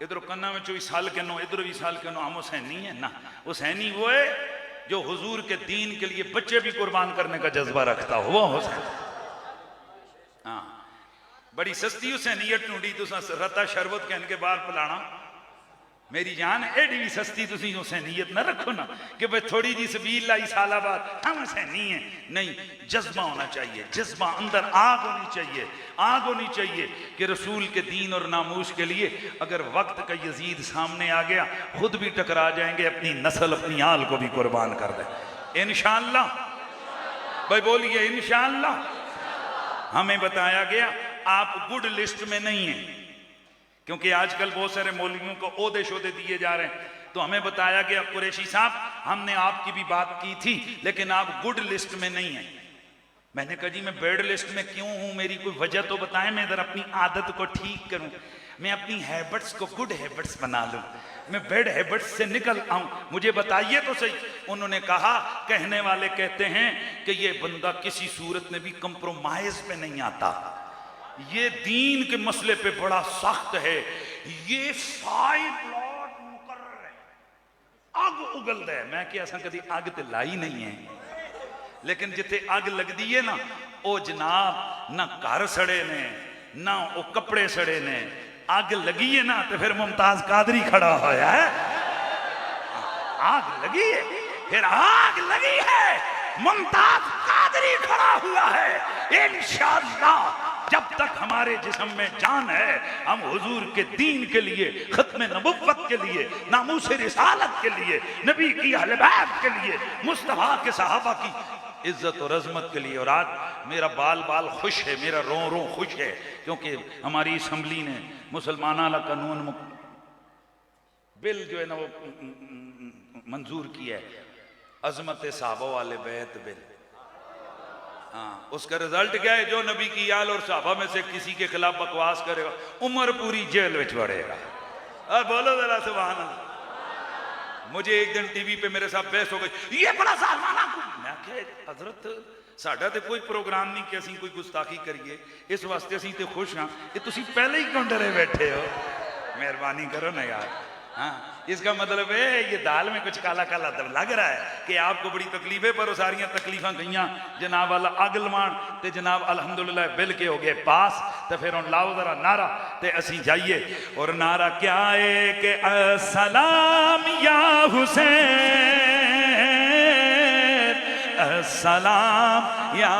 इधर कन्ना में भी साल के नो, इधर भी साल के नो, हम हुसैनी है ना। हुसैनी वो है जो हुजूर के दीन के लिए बच्चे भी कुर्बान करने का जज्बा रखता हो, वो हुसैन। हाँ, बड़ी सस्ती हुसैनियत ढूंढी तुसा, रता शरबत कहने के बाद पिलाना, मेरी जान एडी भी सस्ती तुसी हुसैनियत ना रखो ना कि भाई थोड़ी जी सबील लाई साला बाद हम हुसैनी है। नहीं, जज्बा होना चाहिए, जज्बा, अंदर आग होनी चाहिए, आग होनी चाहिए कि रसूल के दीन और नामूस के लिए अगर वक्त का यजीद सामने आ गया खुद भी टकरा जाएंगे, अपनी नस्ल अपनी आल को भी कुर्बान कर दे इंशाअल्लाह। भाई बोलिए इंशाअल्लाह। हमें बताया गया आप गुड लिस्ट में नहीं है, क्योंकि आजकल बहुत सारे मौलवियों को ओहदे शोदे दिए जा रहे हैं, तो हमें बताया गया कुरैशी साहब हमने आपकी भी बात की थी लेकिन आप गुड लिस्ट में नहीं है। मैंने कहा जी मैं बैड लिस्ट में क्यों हूं, मेरी कोई वजह तो बताएं, मैं इधर अपनी आदत को ठीक करूं, मैं अपनी हैबिट्स को गुड हैबिट्स बना लूं, मैं बैड हैबिट्स से निकल आऊं, मुझे बताइए तो सही। उन्होंने कहा, कहने वाले कहते हैं कि ये बंदा किसी सूरत में भी कंप्रोमाइज पे नहीं आता, ये दीन के मसले पे बड़ा सख्त है, ये 5 लॉट मुकर्रर है, अग उगल दे। मैं क्या असा कभी अग तो लाई नहीं है, लेकिन जिथे अग लगती है ना वो जनाब ना घर सड़े ने ना वो कपड़े सड़े ने, अग लगी है ना तो फिर मुमताज कादरी खड़ा होया है, आग लगी है फिर आग लगी है, मुमताज कादरी खड़ा हुआ है। इंशाअल्लाह जब तक हमारे जिस्म में जान है, हम हुजूर के दीन के लिए, खत्म नबुव्वत के लिए, नामूस रिसालत के लिए, नबी की अहले बैत के लिए, मुस्तफा के सहाबा की इज्जत और अजमत के लिए। और आज मेरा बाल बाल खुश है, मेरा रो रो खुश है, क्योंकि हमारी असम्बली ने मुसलमाना ला कानून बिल जो है ना वो मंजूर किया है, अजमत सहाबा वाले बैत बिल। हाँ, उसका रिजल्ट क्या है? जो नबी की आल और सहाबा में से किसी के खिलाफ बकवास करेगा, उम्र पूरी जेल में पड़ेगा। और बोलो जरा सुभान अल्लाह। मुझे एक दिन टीवी पे मेरे साथ बहस हो गई, ये बड़ा सालमाना। मैं क्या हजरत साडा ते कोई प्रोग्राम नहीं कि असीं कोई गुस्ताखी करिए, इस वास्ते असीं ते खुश हाँ। ये तुसीं पहले ही क्यों डरे बैठे हो? मेहरबानी करो ना यार। हाँ, इसका मतलब है ये दाल में कुछ काला काला लग रहा है कि आपको बड़ी तकलीफ है, पर वो सारियां तकलीफां गईयां जनाब वाला अग लवान ते जनाब अल्हम्दुलिल्लाह बिल के हो गए पास। तो फिर हम लाओ जरा नारा ते असी जाइए। और नारा क्या है कि अस्सलाम या हुसैन, अस्सलाम या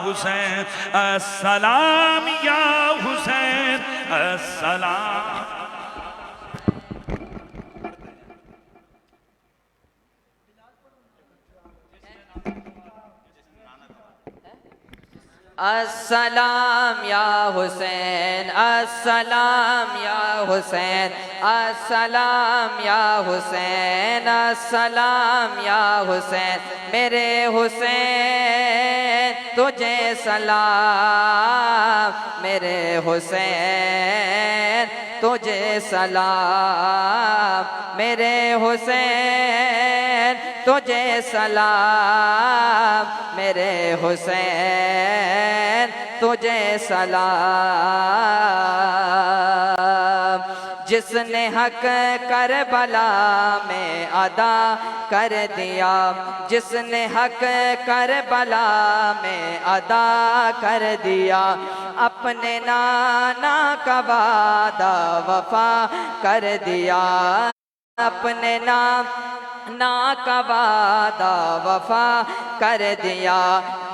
हुसैन, अस्सलाम या हुसैन, अस्सलाम। अस्सलाम या हुसैन, अस्सलाम या हुसैन, अस्सलाम या हुसैन, अस्सलाम या हुसैन, मेरे हुसैन तुझे सलाम, मेरे हुसैन तुझे सलाम, मेरे हुसैन तुझे सलाम, मेरे हुसैन तुझे सलाम। जिसने हक करबला में अदा कर दिया, जिसने हक करबला में अदा कर दिया, अपने नाना का वादा वफा कर दिया, अपने ना का वादा वफा कर दिया।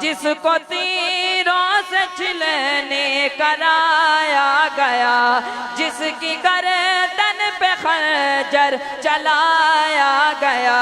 जिसको तीरों से छिलने कराया गया, जिसकी गर्दन पे खंजर चलाया गया,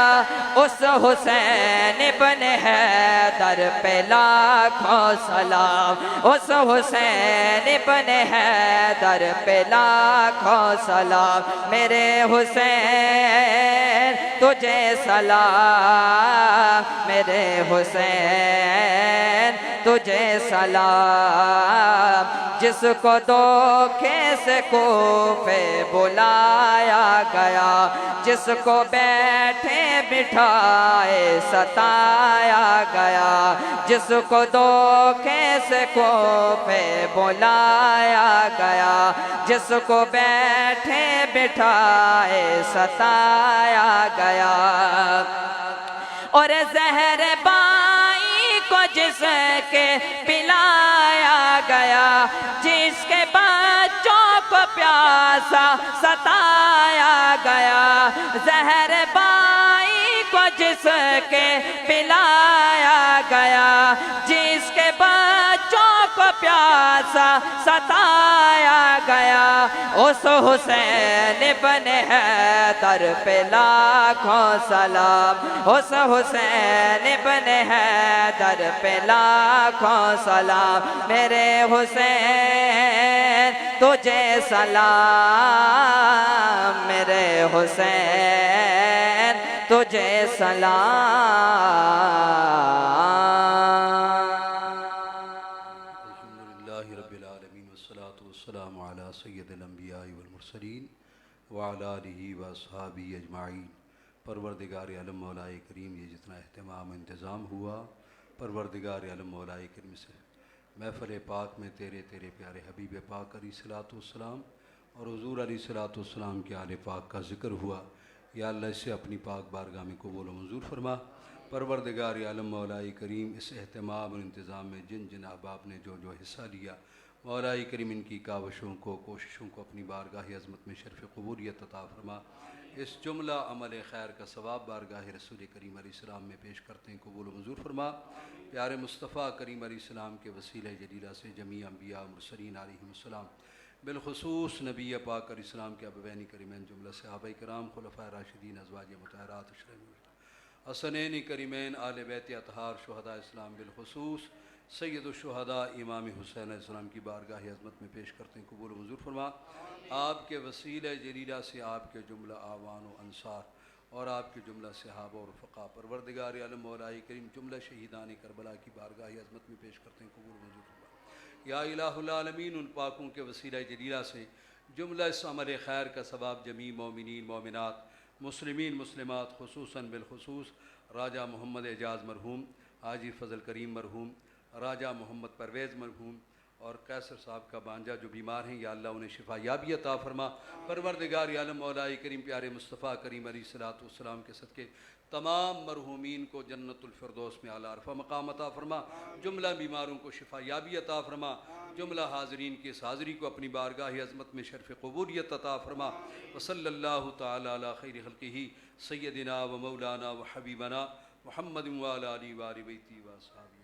उस हुसैन इब्ने हैदर पे लाखों सलाम, उस हुसैन इब्ने हैदर पे लाखों सलाम, मेरे हुसैन तुझे सलाम, मेरे हुसैन तुझे सलाम। जिसको धोखे से कोफे बुलाया गया, जिसको बैठे बिठाए सताया गया, जिसको धोखे से कोफे बुलाया गया, जिसको बैठे बिठाए सताया गया, और जहर बाई को जिसके पिलाया गया, जिसके बच्चों को प्यासा सताया गया, जहर बाई को जिसके पिलाया गया, जिसके बच्चों को प्यासा सताया गया, उस हुसैन इब्ने हैदर पे लाखों सलाम, उस हुसैन इब्ने हैदर पे लाखों सलाम, मेरे हुसैन तुझे सलाम, मेरे हुसैन तुझे सलाम। अल्हम्दुलिल्लाहि रब्बिल आलमीन वस्सलातु वस्सलामु अला सय्यिदिल अंबिया वल मुरसलीन व अला आलिहि व अस्हाबिहि अजमाइन। परवरदिगार आलम मौलाए करीम, ये जितना अहतमाम इंतज़ाम हुआ, परवरदिगार आलम मौलाए करीम से महफ़िल पाक में तेरे प्यारे हबीब पाक अलैहिस्सलातु वस्सलाम और हुज़ूर अलैहिस्सलातु वस्सलाम के आले पाक का ज़िक्र हुआ। या अल्लाह इससे अपनी पाक बारगाह में कबूल मंजूर फरमा। परवरदिगार आलम मौलाए करीम, इस अहतमाम और इंतज़ाम में जिन जिन अहबाब ने जो जो हिस्सा लिया, मौलाए करीम इनकी कावशों को, कोशिशों को अपनी बारगाह अज़मत में शर्फ़ क़बूलियत अता फरमा। इस जुमला अमल खैर का सवाब बारगाह रसूल करीम अलैहिस्सलाम में पेश करते हैं, कबूल मंजूर फरमा। प्यारे मुस्तफ़ा करीम अलैहिस्सलाम के वसीले जलीला से जमी अम्बिया मुरसलीन अलैहिस्सलाम बिलखुसूस नबी पाक अलैहिस्सलाम के अबवैन करीमैन जुमला सहाबा कराम खुलफाए राशिदीन अज़वाज मुतहरात हसनैन करीमैन आले बैत अतहार शुहदा इस्लाम बिलखुसूस सैयदुश्शुहदा इमाम हुसैन अलैहिस्सलाम की बारगाह अज़मत में पेश करते हैं, कबूल मंजूर फरमा। आपके वसीले जलीला से आपके जुमला आवान व अंसार और आपके जुमला सहाबा और फ़क़ा परवरदिगार आलम मौलाए करीम जुमला शहीदान करबला की बारगाह अज़मत में पेश करते हैं, कबूल मंजूर फरमा। या इलाहुल आलमीन, उन पाकों के वसीला जलीला से जुमला इस अमल खैर का सवाब जमी मोमिनीन मोमिनात मुस्लिमीन मुस्लिमात खुसूसन बिलखुसूस राजा मोहम्मद एजाज़ मरहूम, हाजी फ़ज़ल करीम मरहूम, राजा मोहम्मद परवेज़ मरहूम और कैसर साहब का बांजा जो बीमार हैं, या अल्लाह उन्हें शिफा याबी अता फरमा। परवरदिगार आलम मौलाए करीम प्यारे मुस्तफ़ा करीम अलैहिस्सलाम के सदक़े तमाम मरहूमीन को जन्नतुल फिरदौस में आला अरफ़ा मकाम अता फरमा। जुमला बीमारों को शिफा याबी अता फरमा। जुमला हाज़रीन की इस हाज़री को अपनी बारगाह अज़मत में शर्फ़ क़बूलियत अता फरमा। व सल्लल्लाहु तआला अला खैरि ख़ल्क़िही सय्यदिना व मौलाना व हबीबना मुहम्मद व अला आलिहि व बैती व अस्हाबी।